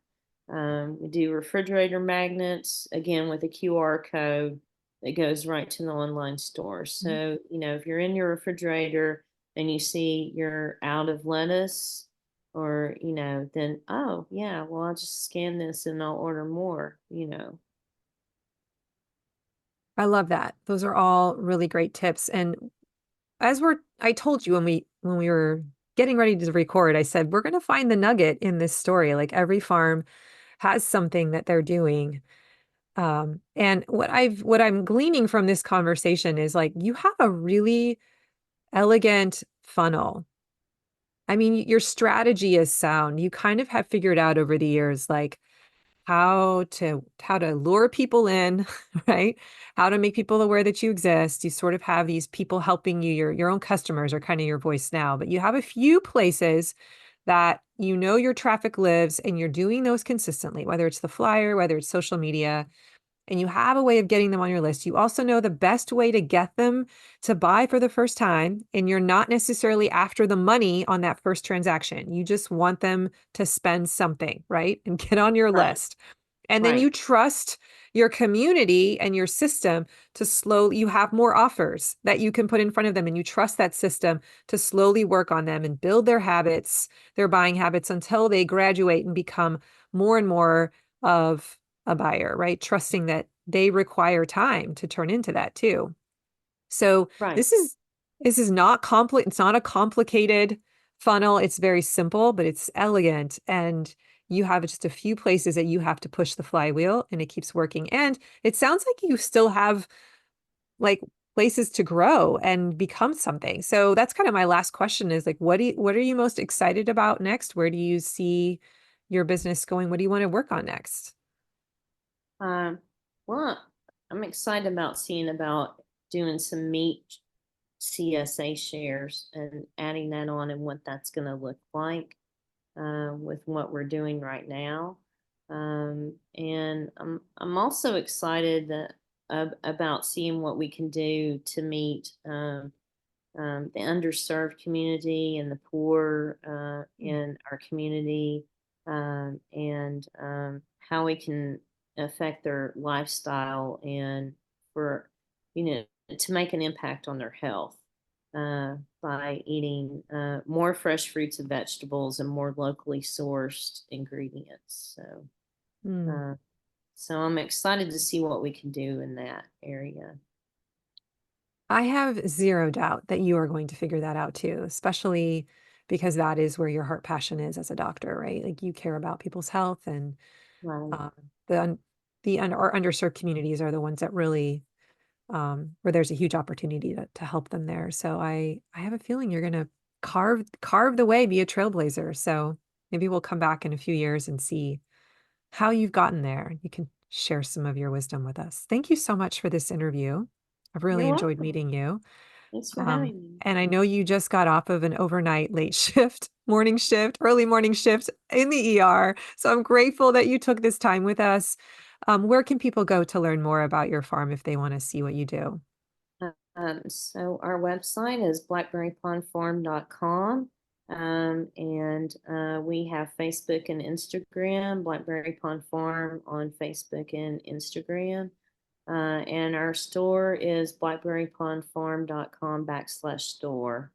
We do refrigerator magnets, again, with a QR code that goes right to the online store. Mm. So, if you're in your refrigerator and you see you're out of lettuce, or then, oh yeah, well, I'll just scan this and I'll order more. I love that. Those are all really great tips. And I told you when we were getting ready to record, I said, we're going to find the nugget in this story. Like every farm has something that they're doing. And what I'm gleaning from this conversation is like, you have a really elegant funnel. I mean, your strategy is sound. You kind of have figured out over the years, like, how to lure people in, right? How to make people aware that you exist. You sort of have these people helping you. Your own customers are kind of your voice now, but you have a few places that your traffic lives and you're doing those consistently, whether it's the flyer, whether it's social media, and you have a way of getting them on your list. You also know the best way to get them to buy for the first time. And you're not necessarily after the money on that first transaction. You just want them to spend something, right? And get on your Right. list. And then Right. you trust your community and your system you have more offers that you can put in front of them. And you trust that system to slowly work on them and build their habits, their buying habits until they graduate and become more and more of a buyer, right? Trusting that they require time to turn into that too. So Right. this is not complex. It's not a complicated funnel. It's very simple, but it's elegant. And you have just a few places that you have to push the flywheel and it keeps working. And it sounds like you still have like places to grow and become something. So that's kind of my last question is like, what are you most excited about next? Where do you see your business going? What do you want to work on next? Um, well, I'm excited about seeing about doing some meat CSA shares and adding that on and what that's going to look like with what we're doing right now. And I'm also excited that, about seeing what we can do to meet the underserved community and the poor in our community, and how we can affect their lifestyle and for, you know, to make an impact on their health by eating more fresh fruits and vegetables and more locally sourced ingredients. Hmm. Uh, so I'm excited to see what we can do in that area. I have zero doubt that you are going to figure that out too, especially because that is where your heart passion is as a doctor, right? Like you care about people's health and Right. um, the un- our underserved communities are the ones that really where there's a huge opportunity to help them there. So I have a feeling you're going to carve the way, be a trailblazer. So maybe we'll come back in a few years and see how you've gotten there. You can share some of your wisdom with us. Thank you so much for this interview. I've really You're enjoyed welcome. meeting you. Thanks for having me. And I know you just got off of an overnight late shift, morning shift, early morning shift in the ER. So I'm grateful that you took this time with us. Where can people go to learn more about your farm if they want to see what you do? So our website is blackberrypondfarm.com. And we have Facebook and Instagram, Blackberry Pond Farm on Facebook and Instagram. And our store is blackberrypondfarm.com/store.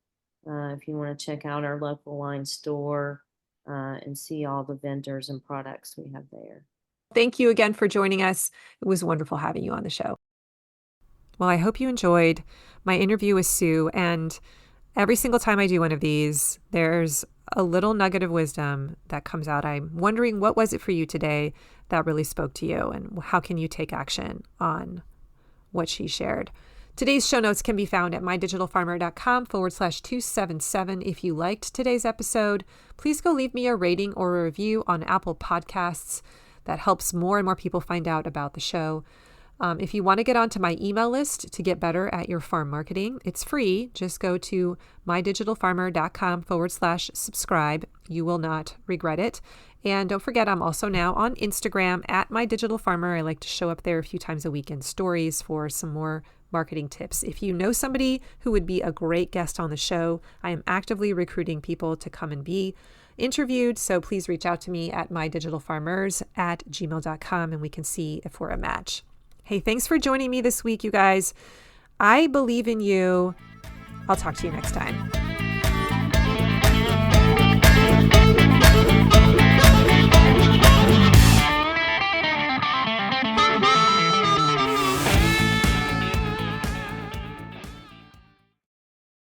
If you want to check out our local line store and see all the vendors and products we have there. Thank you again for joining us. It was wonderful having you on the show. Well, I hope you enjoyed my interview with Sue. And every single time I do one of these, there's a little nugget of wisdom that comes out. I'm wondering, what was it for you today that really spoke to you? And how can you take action on what she shared? Today's show notes can be found at mydigitalfarmer.com/277. If you liked today's episode, please go leave me a rating or a review on Apple Podcasts. That helps more and more people find out about the show. If you want to get onto my email list to get better at your farm marketing, it's free. Just go to mydigitalfarmer.com/subscribe. You will not regret it. And don't forget, I'm also now on Instagram at mydigitalfarmer. I like to show up there a few times a week in stories for some more marketing tips. If you know somebody who would be a great guest on the show, I am actively recruiting people to come and be interviewed. So please reach out to me at mydigitalfarmers@gmail.com and we can see if we're a match. Hey, thanks for joining me this week, you guys. I believe in you. I'll talk to you next time.